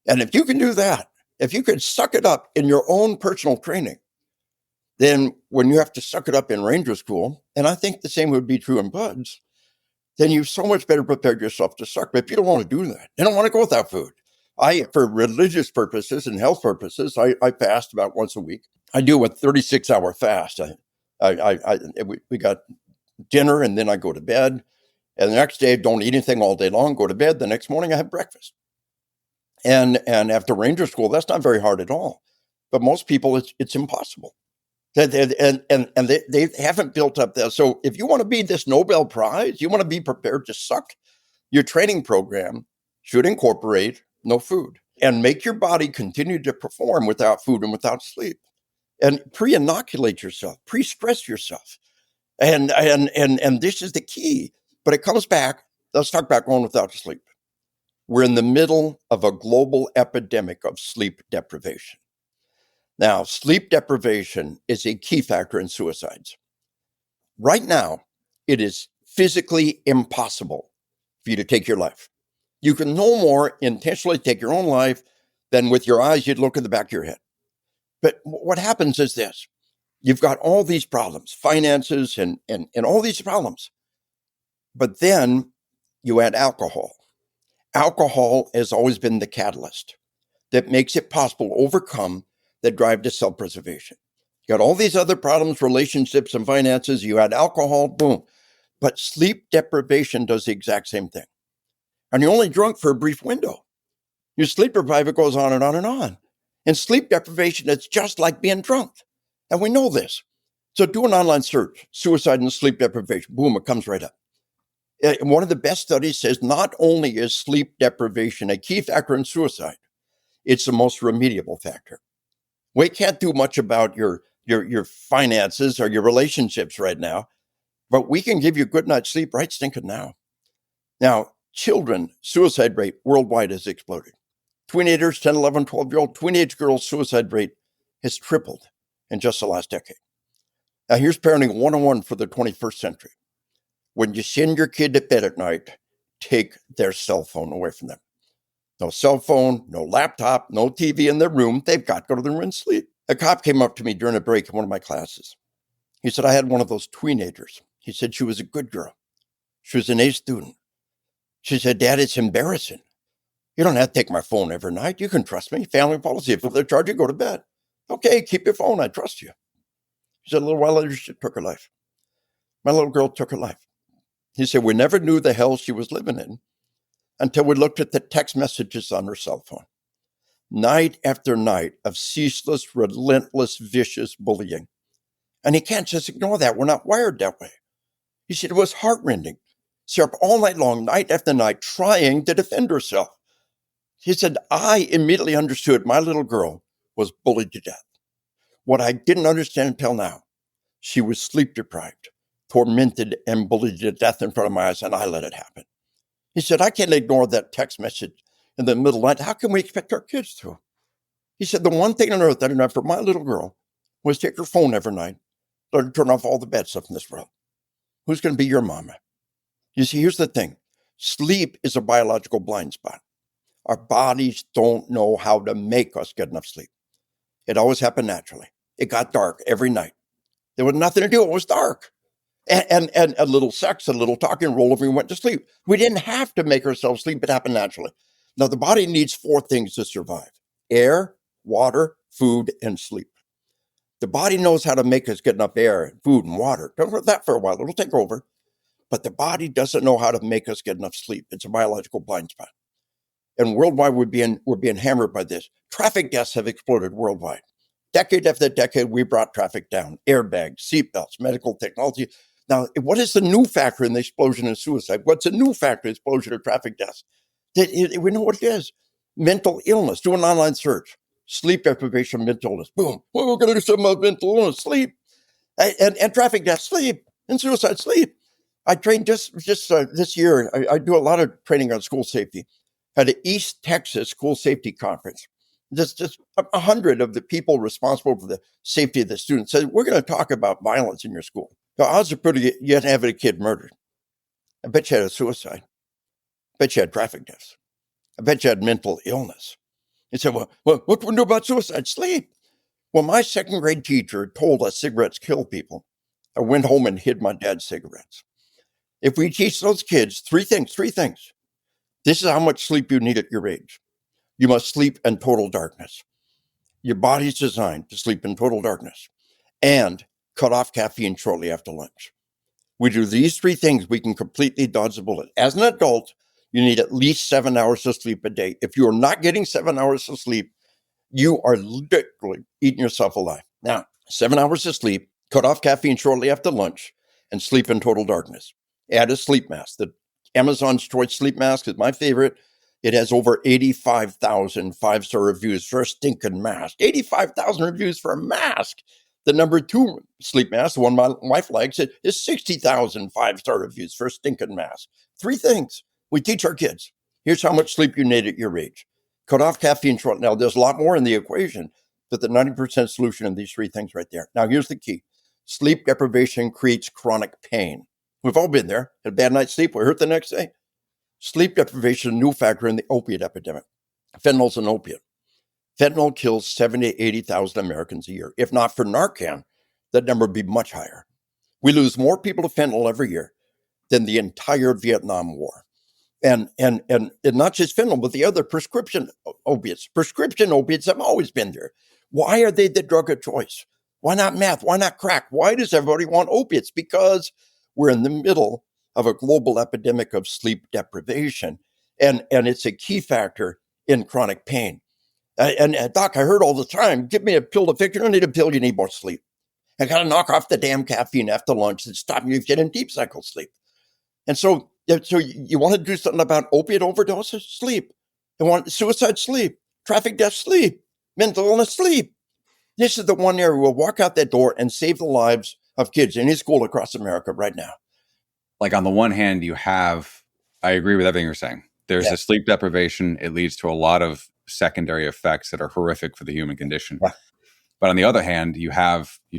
And if you can do that, if you can suck it up in your own personal training, then when you have to suck it up in Ranger School, and I think the same would be true in BUD/S, then you've so much better prepared yourself to suck. But if you don't want to do that, you don't want to go without food. For religious purposes and health purposes, I fast about once a week. I do a 36-hour fast. We got dinner, and then I go to bed. And the next day, I don't eat anything all day long, go to bed. The next morning, I have breakfast. And after Ranger School, that's not very hard at all. But most people, it's impossible. They haven't built up that. So if you want to be this Nobel Prize, you want to be prepared to suck, your training program should incorporate no food and make your body continue to perform without food and without sleep. And pre-inoculate yourself, pre-stress yourself. And this is the key. But it comes back, let's talk about going without sleep. We're in the middle of a global epidemic of sleep deprivation. Now, sleep deprivation is a key factor in suicides. Right now, it is physically impossible for you to take your life. You can no more intentionally take your own life than with your eyes you'd look at the back of your head. But what happens is this. You've got all these problems, finances and all these problems. But then you add alcohol. Alcohol has always been the catalyst that makes it possible to overcome the drive to self-preservation. You got all these other problems, relationships and finances, you add alcohol, boom. But sleep deprivation does the exact same thing. And you're only drunk for a brief window. Your sleep deprivation, it goes on and on and on. And sleep deprivation, it's just like being drunk. And we know this. So do an online search, suicide and sleep deprivation. Boom, it comes right up. And one of the best studies says not only is sleep deprivation a key factor in suicide, it's the most remediable factor. We can't do much about your finances or your relationships right now, but we can give you a good night's sleep right stinking now. Now, children, suicide rate worldwide has exploded. Teenagers, 10, 11, 12-year-old teenage girls' suicide rate has tripled in just the last decade. Now, here's parenting 101 for the 21st century. When you send your kid to bed at night, take their cell phone away from them. No cell phone, no laptop, no TV in their room. They've got to go to their room and sleep. A cop came up to me during a break in one of my classes. He said, I had one of those teenagers. He said, she was a good girl. She was an A student. She said, Dad, it's embarrassing. You don't have to take my phone every night. You can trust me. Family policy. If they're charged you, go to bed. Okay, keep your phone. I trust you. He said, a little while later, she took her life. My little girl took her life. He said, we never knew the hell she was living in until we looked at the text messages on her cell phone. Night after night of ceaseless, relentless, vicious bullying. And he can't just ignore that. We're not wired that way. He said it was heartrending. She up all night long, night after night, trying to defend herself. He said, I immediately understood my little girl was bullied to death. What I didn't understand until now, she was sleep deprived, tormented, and bullied to death in front of my eyes, and I let it happen. He said, I can't ignore that text message in the middle of the night. How can we expect our kids to? He said, the one thing on earth that I did for my little girl was take her phone every night, let her turn off all the bad stuff in this world. Who's going to be your mama? You see, here's the thing. Sleep is a biological blind spot. Our bodies don't know how to make us get enough sleep. It always happened naturally. It got dark every night. There was nothing to do. It was dark. And a little sex, a little talking, roll over and went to sleep. We didn't have to make ourselves sleep. It happened naturally. Now, the body needs four things to survive: air, water, food, and sleep. The body knows how to make us get enough air, food, and water. Don't let that for a while. It'll take over. But the body doesn't know how to make us get enough sleep. It's a biological blind spot. And worldwide, we're being hammered by this. Traffic deaths have exploded worldwide. Decade after decade, we brought traffic down. Airbags, seatbelts, medical technology. Now, what is the new factor in the explosion in suicide? What's the new factor in the explosion of traffic deaths? We know what it is. Mental illness. Do an online search. Sleep deprivation, mental illness. Boom. Well, we're going to do something about mental illness. Sleep. And traffic deaths. Sleep. And suicide. Sleep. I trained just this year. I do a lot of training on school safety at an East Texas school safety conference. Just 100 of the people responsible for the safety of the students said, we're going to talk about violence in your school. The odds are pretty, you had to have a kid murdered. I bet you had a suicide. I bet you had traffic deaths. I bet you had mental illness. He said, well, what can we do about suicide? Sleep. Well, my second grade teacher told us cigarettes kill people. I went home and hid my dad's cigarettes. If we teach those kids three things, this is how much sleep you need at your age. You must sleep in total darkness. Your body's designed to sleep in total darkness and cut off caffeine shortly after lunch. We do these three things, we can completely dodge the bullet. As an adult, you need at least 7 hours of sleep a day. If you are not getting 7 hours of sleep, you are literally eating yourself alive. Now, 7 hours of sleep, cut off caffeine shortly after lunch, and sleep in total darkness. Add a sleep mask. The Amazon's Choice Sleep Mask is my favorite. It has over 85,000 five-star reviews for a stinking mask. 85,000 reviews for a mask. The number 2 sleep mask, the one my wife likes, is 60,000 five-star reviews for a stinking mask. 3 things we teach our kids. Here's how much sleep you need at your age. Cut off caffeine short. Now, there's a lot more in the equation, but the 90% solution in these 3 things right there. Now, here's the key. Sleep deprivation creates chronic pain. We've all been there. Had a bad night's sleep, we're hurt the next day. Sleep deprivation is a new factor in the opiate epidemic. Fentanyl's an opiate. Fentanyl kills 70,000 to 80,000 Americans a year. If not for Narcan, that number would be much higher. We lose more people to fentanyl every year than the entire Vietnam War. And not just fentanyl, but the other prescription opiates. Prescription opiates have always been there. Why are they the drug of choice? Why not meth? Why not crack? Why does everybody want opiates? Because we're in the middle of a global epidemic of sleep deprivation. And it's a key factor in chronic pain. And doc, I heard all the time, give me a pill to fix. You don't need a pill, you need more sleep. I got to knock off the damn caffeine after lunch and stop you getting deep cycle sleep. And so you want to do something about opiate overdoses? Sleep. You want suicide? Sleep. Traffic death? Sleep. Mental illness? Sleep. This is the one area we'll walk out that door and save the lives of kids in any school across America right now. Like on the one hand, I agree with everything you're saying. There's a sleep deprivation. It leads to a lot of secondary effects that are horrific for the human condition. Yeah. But on the other hand, you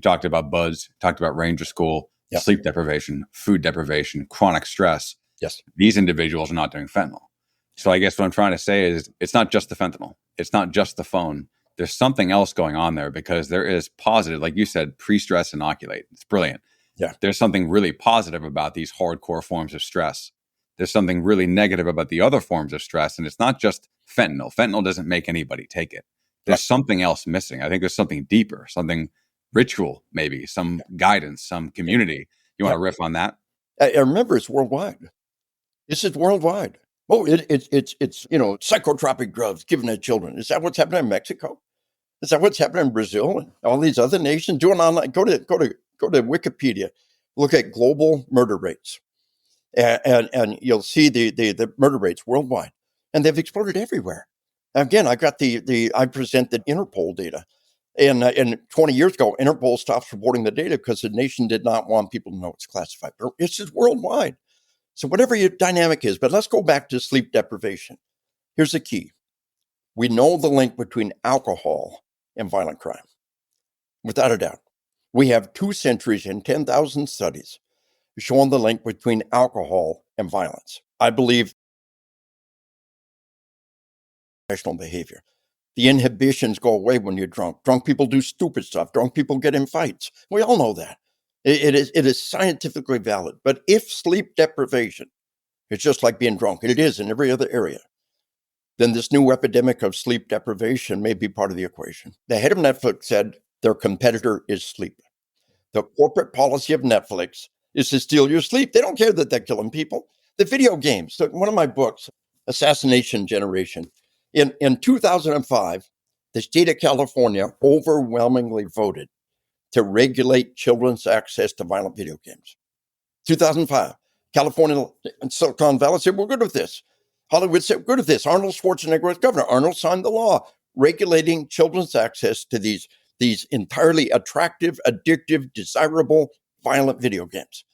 talked about BUDS, talked about Ranger School, sleep deprivation, food deprivation, chronic stress. Yes. These individuals are not doing fentanyl. So I guess what I'm trying to say is it's not just the fentanyl. It's not just the phone. There's something else going on there because there is positive, like you said, pre-stress inoculate. It's brilliant. Yeah. There's something really positive about these hardcore forms of stress. There's something really negative about the other forms of stress. And it's not just fentanyl. Fentanyl doesn't make anybody take it. There's something else missing. I think there's something deeper, something ritual, maybe some guidance, some community. You want to riff on that? I remember it's worldwide. This is worldwide. Oh, it's psychotropic drugs given to children. Is that what's happening in Mexico? Is that what's happening in Brazil and all these other nations? Do it online. Go to Wikipedia. Look at global murder rates, and you'll see the murder rates worldwide, and they've exploded everywhere. Again, I presented Interpol data, and 20 years ago, Interpol stopped reporting the data because the nation did not want people to know it's classified. But it's just worldwide. So whatever your dynamic is, but let's go back to sleep deprivation. Here's the key. We know the link between alcohol and violent crime. Without a doubt. We have 2 centuries and 10,000 studies showing the link between alcohol and violence. I believe professional behavior. The inhibitions go away when you're drunk. Drunk people do stupid stuff. Drunk people get in fights. We all know that. It is scientifically valid. But if sleep deprivation is just like being drunk, and it is in every other area, then this new epidemic of sleep deprivation may be part of the equation. The head of Netflix said their competitor is sleep. The corporate policy of Netflix is to steal your sleep. They don't care that they're killing people. The video games, so one of my books, Assassination Generation, in 2005, the state of California overwhelmingly voted to regulate children's access to violent video games. 2005, California and Silicon Valley said, we're good with this. Hollywood said, good with this. Arnold Schwarzenegger was governor. Arnold signed the law regulating children's access to these entirely attractive, addictive, desirable, violent video games.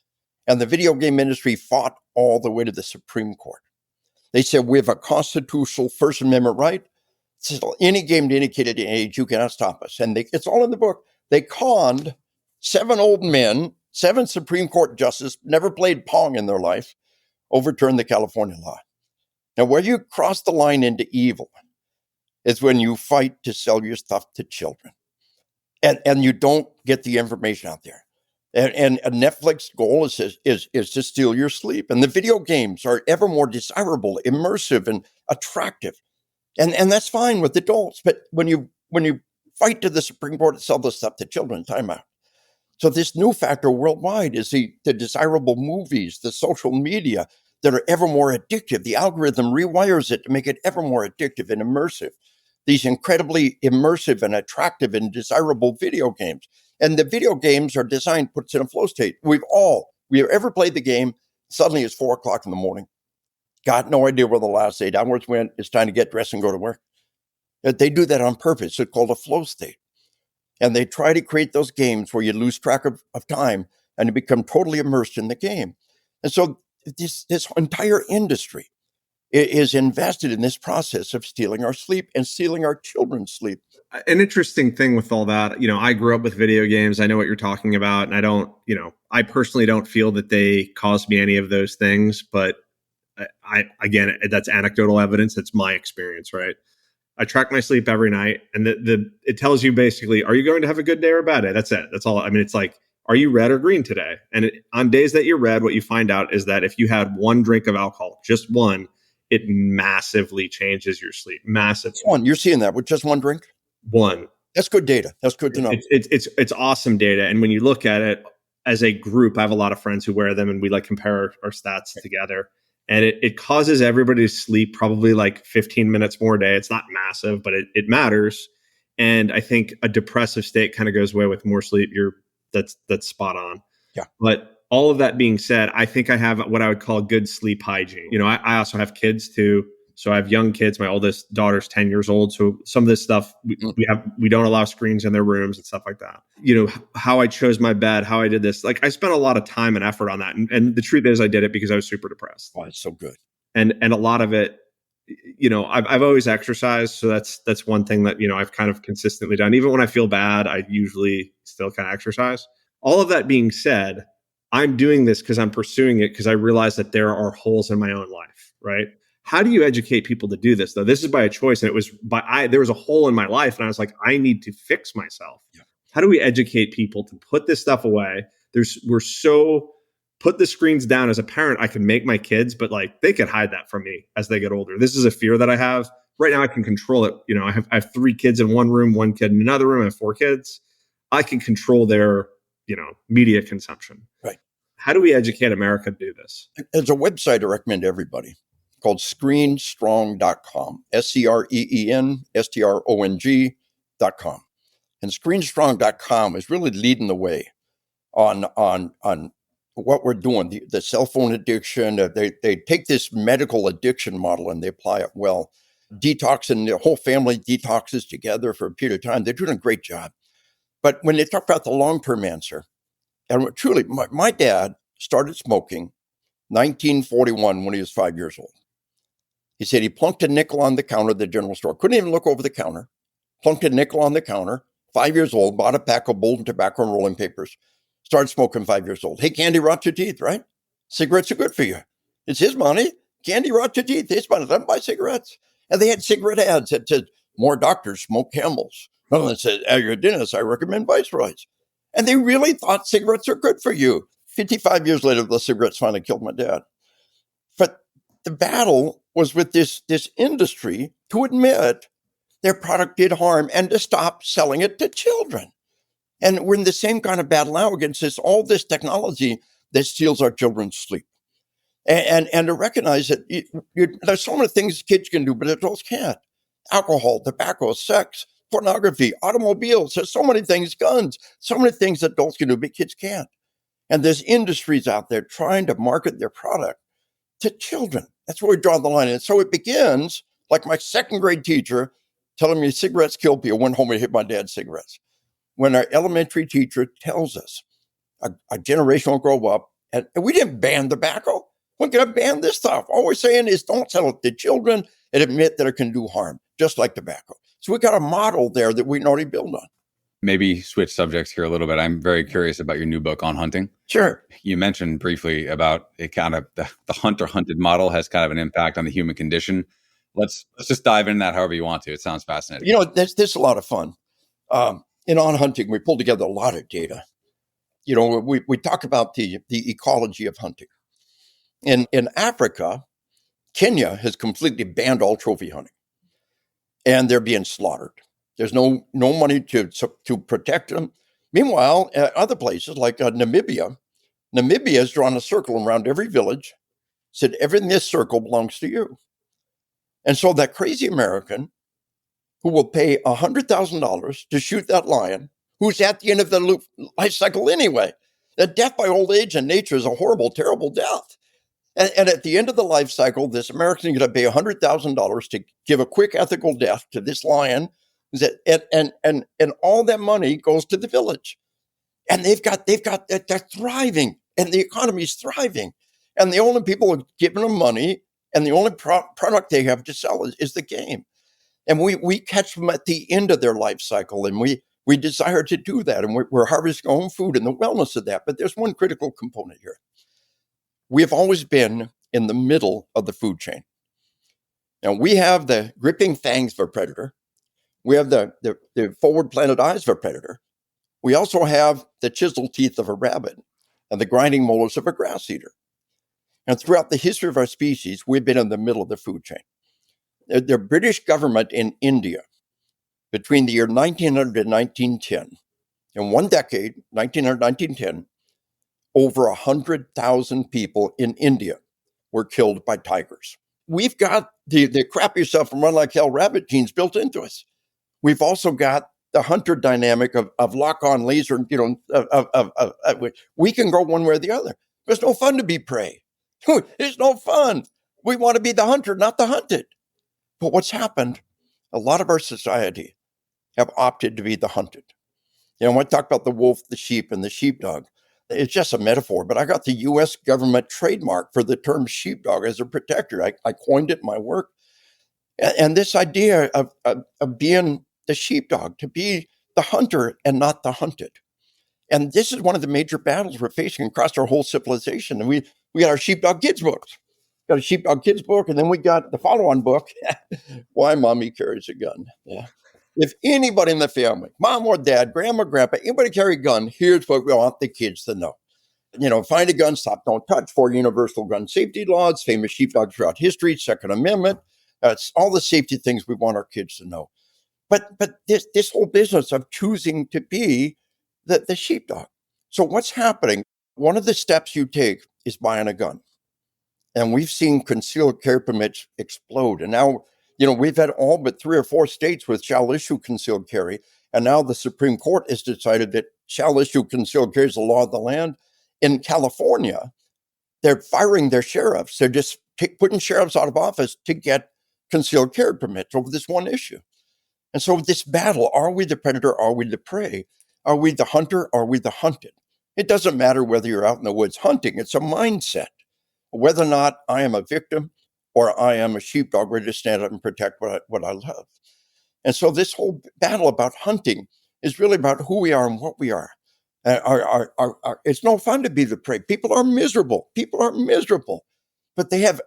And the video game industry fought all the way to the Supreme Court. They said, we have a constitutional First Amendment right. So any game to indicate at any age, you cannot stop us. And it's all in the book. They conned 7 old men, 7 Supreme Court justices, never played Pong in their life, overturned the California law. Now, where you cross the line into evil is when you fight to sell your stuff to children. And you don't get the information out there. And a Netflix goal is to steal your sleep. And the video games are ever more desirable, immersive, and attractive. And that's fine with adults. But when you fight to the Supreme Court to sell this stuff to children, time out. So this new factor worldwide is the desirable movies, the social media that are ever more addictive. The algorithm rewires it to make it ever more addictive and immersive. These incredibly immersive and attractive and desirable video games. And the video games are designed, puts in a flow state. We have ever played the game, suddenly it's 4:00 in the morning. Got no idea where the last 8 hours went. It's time to get dressed and go to work. They do that on purpose. It's called a flow state. And they try to create those games where you lose track of time and you become totally immersed in the game. And so this entire industry is invested in this process of stealing our sleep and stealing our children's sleep. An interesting thing with all that, I grew up with video games. I know what you're talking about. And I personally don't feel that they caused me any of those things. But again, that's anecdotal evidence. It's my experience, right? I track my sleep every night, and it tells you basically, are you going to have a good day or a bad day? That's it. That's all. I mean, it's like, are you red or green today? And on days that you're red, what you find out is that if you had one drink of alcohol, just one, it massively changes your sleep. Massively. One, you're seeing that with just one drink? One. That's good data. That's good to know. It's awesome data. And when you look at it as a group, I have a lot of friends who wear them, and we compare our stats together. And it causes everybody to sleep probably 15 minutes more a day. It's not massive, but it matters. And I think a depressive state kind of goes away with more sleep. That's spot on. Yeah. But all of that being said, I think I have what I would call good sleep hygiene. I also have kids too. So I have young kids. My oldest daughter's 10 years old. So some of this stuff we don't allow screens in their rooms and stuff like that. How I chose my bed, how I did this. I spent a lot of time and effort on that. And the truth is I did it because I was super depressed. Oh, it's so good. And a lot of it, I've always exercised. So that's one thing that, I've kind of consistently done. Even when I feel bad, I usually still kind of exercise. All of that being said, I'm doing this because I'm pursuing it because I realize that there are holes in my own life, right? How do you educate people to do this, though? This is by a choice, and there was a hole in my life, and I was like, I need to fix myself. Yeah. How do we educate people to put this stuff away? Put the screens down. As a parent, I can make my kids, but they could hide that from me as they get older. This is a fear that I have. Right now, I can control it. I have 3 kids in one room, 1 kid in another room. I have 4 kids. I can control their, media consumption. Right. How do we educate America to do this? There's a website I recommend to everybody called screenstrong.com, SCRENSTRONG.com. And screenstrong.com is really leading the way on what we're doing, the cell phone addiction. They take this medical addiction model and they apply it well. Detoxing, the whole family detoxes together for a period of time. They're doing a great job. But when they talk about the long-term answer, and truly, my dad started smoking 1941 when he was 5 years old. He said he plunked a nickel on the counter of the general store. Couldn't even look over the counter. Plunked a nickel on the counter. 5 years old, bought a pack of Bolton tobacco and rolling papers. Started smoking 5 years old. Hey, candy rots your teeth, right? Cigarettes are good for you. It's his money. Candy rots your teeth. His money. Let him buy cigarettes. And they had cigarette ads that said, more doctors smoke Camels. Another one said, as your dentist, I recommend Viceroys. And they really thought cigarettes are good for you. 55 years later, the cigarettes finally killed my dad. But the battle was with this industry to admit their product did harm and to stop selling it to children. And we're in the same kind of battle now against all this technology that steals our children's sleep. And to recognize that there's so many things kids can do, but adults can't. Alcohol, tobacco, sex, pornography, automobiles. There's so many things, guns, so many things adults can do, but kids can't. And there's industries out there trying to market their product to children. That's where we draw the line. And so it begins like my 2nd grade teacher telling me cigarettes kill people. Went home and hit my dad's cigarettes. When our elementary teacher tells us a generation will grow up, and we didn't ban tobacco. We're going to ban this stuff. All we're saying is don't sell it to children and admit that it can do harm, just like tobacco. So we got a model there that we can already build on. Maybe switch subjects here a little bit. I'm very curious about your new book on hunting. Sure. You mentioned briefly about it kind of the hunter-hunted model has kind of an impact on the human condition. Let's just dive into that however you want to. It sounds fascinating. This is a lot of fun. On hunting, we pulled together a lot of data. We talk about the ecology of hunting. In Africa, Kenya has completely banned all trophy hunting. And they're being slaughtered. There's no money to protect them. Meanwhile, other places like Namibia has drawn a circle around every village, said everything in this circle belongs to you. And so that crazy American who will pay $100,000 to shoot that lion who's at the end of the life cycle anyway. The death by old age in nature is a horrible, terrible death. And at the end of the life cycle, this American is going to pay $100,000 to give a quick ethical death to this lion, and all that money goes to the village. And they're thriving, and the economy is thriving. And the only people who are giving them money, and the only product they have to sell is the game. And we catch them at the end of their life cycle, and we desire to do that, and we're harvesting our own food and the wellness of that. But there's one critical component here. We have always been in the middle of the food chain. Now, we have the gripping fangs of a predator. We have the forward-planted eyes of a predator. We also have the chiseled teeth of a rabbit and the grinding molars of a grass eater. And throughout the history of our species, we've been in the middle of the food chain. The British government in India, between the year 1900 and 1910, in one decade, 1900 1910, over 100,000 people in India were killed by tigers. We've got the crap yourself and run like hell rabbit genes built into us. We've also got the hunter dynamic of lock-on laser, we can go one way or the other. It's no fun to be prey. It's no fun. We want to be the hunter, not the hunted. But what's happened, a lot of our society have opted to be the hunted. When I talk about the wolf, the sheep, and the sheepdog, it's just a metaphor, but I got the U.S. government trademark for the term sheepdog as a protector. I coined it in my work. And this idea of being the sheepdog, to be the hunter and not the hunted. And this is one of the major battles we're facing across our whole civilization. And we got our sheepdog kids books. Got a sheepdog kids book, and then we got the follow-on book, Why Mommy Carries a Gun. Yeah. If anybody in the family, mom or dad, grandma, grandpa, anybody carry a gun, here's what we want the kids to know. Find a gun, stop, don't touch, 4 universal gun safety laws, famous sheepdogs throughout history, Second Amendment. It's all the safety things we want our kids to know. But this whole business of choosing to be the sheepdog. So what's happening? One of the steps you take is buying a gun. And we've seen concealed carry permits explode. And now, we've had all but 3 or 4 states with shall issue concealed carry. And now the Supreme Court has decided that shall issue concealed carry is the law of the land. In California, they're firing their sheriffs. They're just putting sheriffs out of office to get concealed carry permits over this one issue. And so this battle, are we the predator? Are we the prey? Are we the hunter? Are we the hunted? It doesn't matter whether you're out in the woods hunting. It's a mindset. Whether or not I am a victim or I am a sheepdog ready to stand up and protect what I love. And so this whole battle about hunting is really about who we are and what we are. It's no fun to be the prey. People are miserable. But they have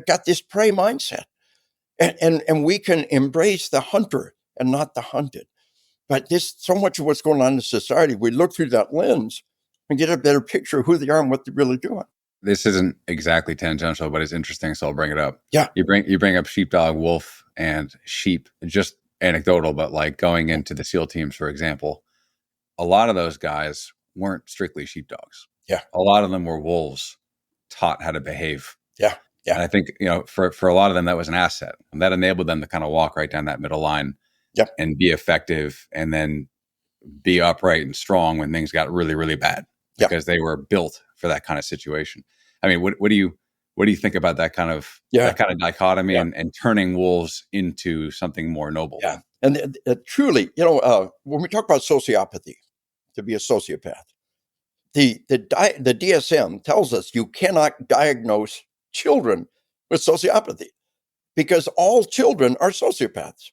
got this prey mindset. And we can embrace the hunter and not the hunted. But so much of what's going on in society, we look through that lens and get a better picture of who they are and what they're really doing. This isn't exactly tangential, but it's interesting, so I'll bring it up. Yeah. You bring up sheepdog, wolf, and sheep. Just anecdotal, but like going into the SEAL teams, for example, a lot of those guys weren't strictly sheepdogs. Yeah. A lot of them were wolves taught how to behave. Yeah. Yeah. And I think, for a lot of them, that was an asset. And that enabled them to kind of walk right down that middle line. Yep. And be effective, and then be upright and strong when things got really, really bad, because they were built for that kind of situation. I mean, what do you think about that kind of dichotomy and turning wolves into something more noble? Yeah. And truly, when we talk about sociopathy, to be a sociopath, the DSM tells us you cannot diagnose children with sociopathy because all children are sociopaths.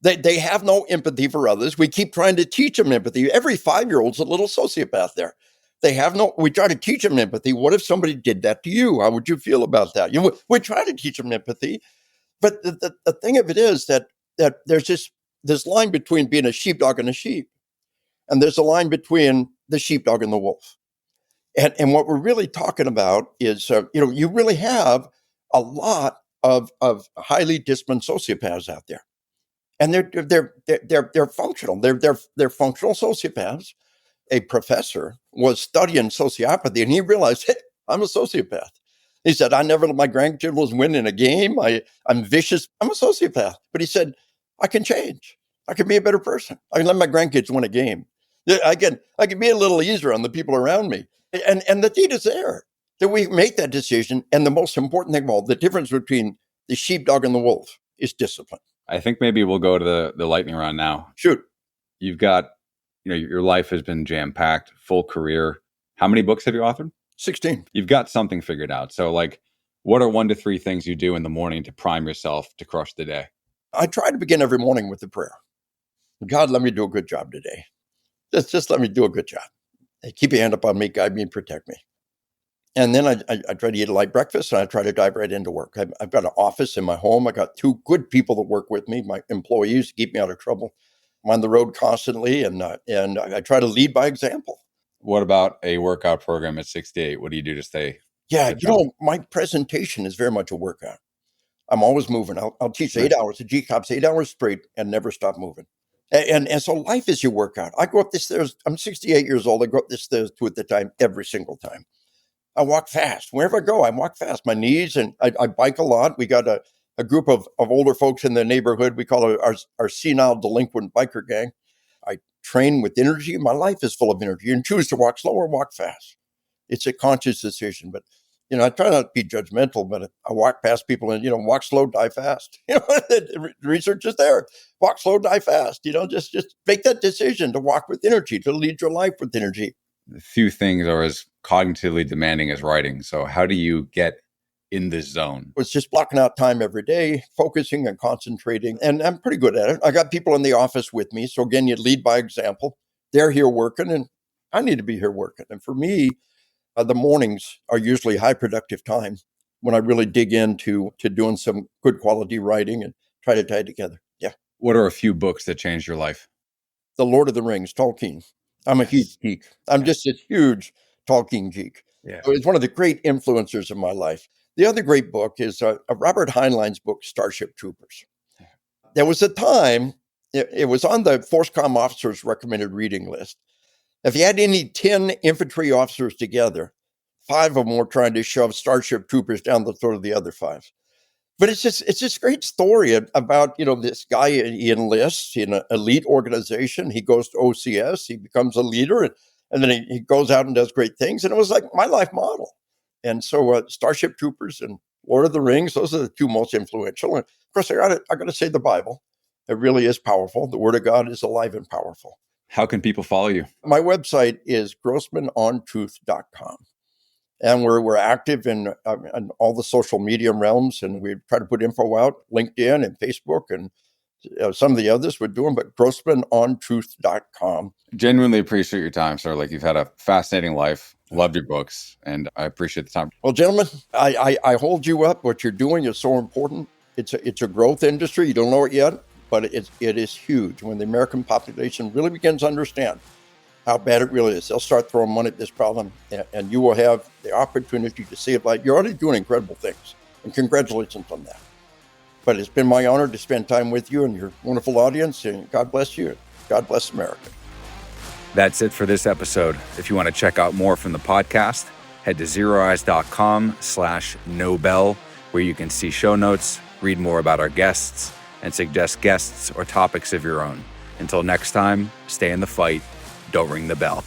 They have no empathy for others. We keep trying to teach them empathy. Every 5-year-old's a little sociopath there. We try to teach them empathy. What if somebody did that to you? How would you feel about that? We try to teach them empathy. But the thing of it is that there's this line between being a sheepdog and a sheep. And there's a line between the sheepdog and the wolf. And what we're really talking about is, you really have a lot of highly disciplined sociopaths out there. And they're functional. They're functional sociopaths. A professor was studying sociopathy, and he realized, hey, I'm a sociopath. He said, I never let my grandchildren win in a game. I'm vicious. I'm a sociopath. But he said, I can change. I can be a better person. I can let my grandkids win a game. I can be a little easier on the people around me. And the data's there that we make that decision. And the most important thing of all, the difference between the sheepdog and the wolf is discipline. I think maybe we'll go to the lightning round now. Shoot. You've got, your life has been jam-packed, full career. How many books have you authored? 16. You've got something figured out. So what are 1 to 3 things you do in the morning to prime yourself to crush the day? I try to begin every morning with a prayer. God, let me do a good job today. Just let me do a good job. Keep your hand up on me, guide me, and protect me. And then I try to eat a light breakfast, and I try to dive right into work. I've got an office in my home. I got 2 good people that work with me, my employees, to keep me out of trouble. I'm on the road constantly, and I try to lead by example. What about a workout program at 68? What do you do to stay? Yeah, my presentation is very much a workout. I'm always moving. I'll teach 8 hours, the G-Cops, 8 hours straight, and never stop moving. And so life is your workout. I go up the stairs. I'm 68 years old. I go up the stairs 2 at a time, every single time. I walk fast. Wherever I go, I walk fast. My knees, and I bike a lot. We got a group of older folks in the neighborhood. We call it our senile delinquent biker gang. I train with energy. My life is full of energy. And choose to walk slow or walk fast. It's a conscious decision. But, I try not to be judgmental, but I walk past people and, walk slow, die fast. The research is there. Walk slow, die fast. Just make that decision to walk with energy, to lead your life with energy. Few things are as cognitively demanding as writing. So how do you get in this zone? It's just blocking out time every day, focusing and concentrating. And I'm pretty good at it. I got people in the office with me. So again, you lead by example. They're here working, and I need to be here working. And for me, the mornings are usually high productive time when I really dig into doing some good quality writing and try to tie it together. Yeah. What are a few books that changed your life? The Lord of the Rings, Tolkien. I'm a huge geek. I'm just a huge Tolkien geek. Yeah. So it's one of the great influencers of my life. The other great book is Robert Heinlein's book, Starship Troopers. There was a time, it was on the FORSCOM officers' recommended reading list. If you had any 10 infantry officers together, 5 of them were trying to shove Starship Troopers down the throat of the other 5. But it's just a great story about, this guy. He enlists in an elite organization. He goes to OCS. He becomes a leader, and then he goes out and does great things. And it was like my life model. And so Starship Troopers and Lord of the Rings, those are the 2 most influential. And of course, I got to say the Bible. It really is powerful. The Word of God is alive and powerful. How can people follow you? My website is grossmanontruth.com. And we're active in all the social media realms, and we try to put info out, LinkedIn and Facebook, and some of the others we're doing, but grossmanontruth.com. Genuinely appreciate your time, sir. You've had a fascinating life. Loved your books, and I appreciate the time. Well, gentlemen, I hold you up. What you're doing is so important. It's a growth industry. You don't know it yet, but it is huge. When the American population really begins to understand how bad it really is, they'll start throwing money at this problem, and you will have the opportunity to save life. You're already doing incredible things, and congratulations on that. But it's been my honor to spend time with you and your wonderful audience, and God bless you. God bless America. That's it for this episode. If you want to check out more from the podcast, head to zeroeyes.com/nobel, where you can see show notes, read more about our guests, and suggest guests or topics of your own. Until next time, stay in the fight. Don't ring the bell.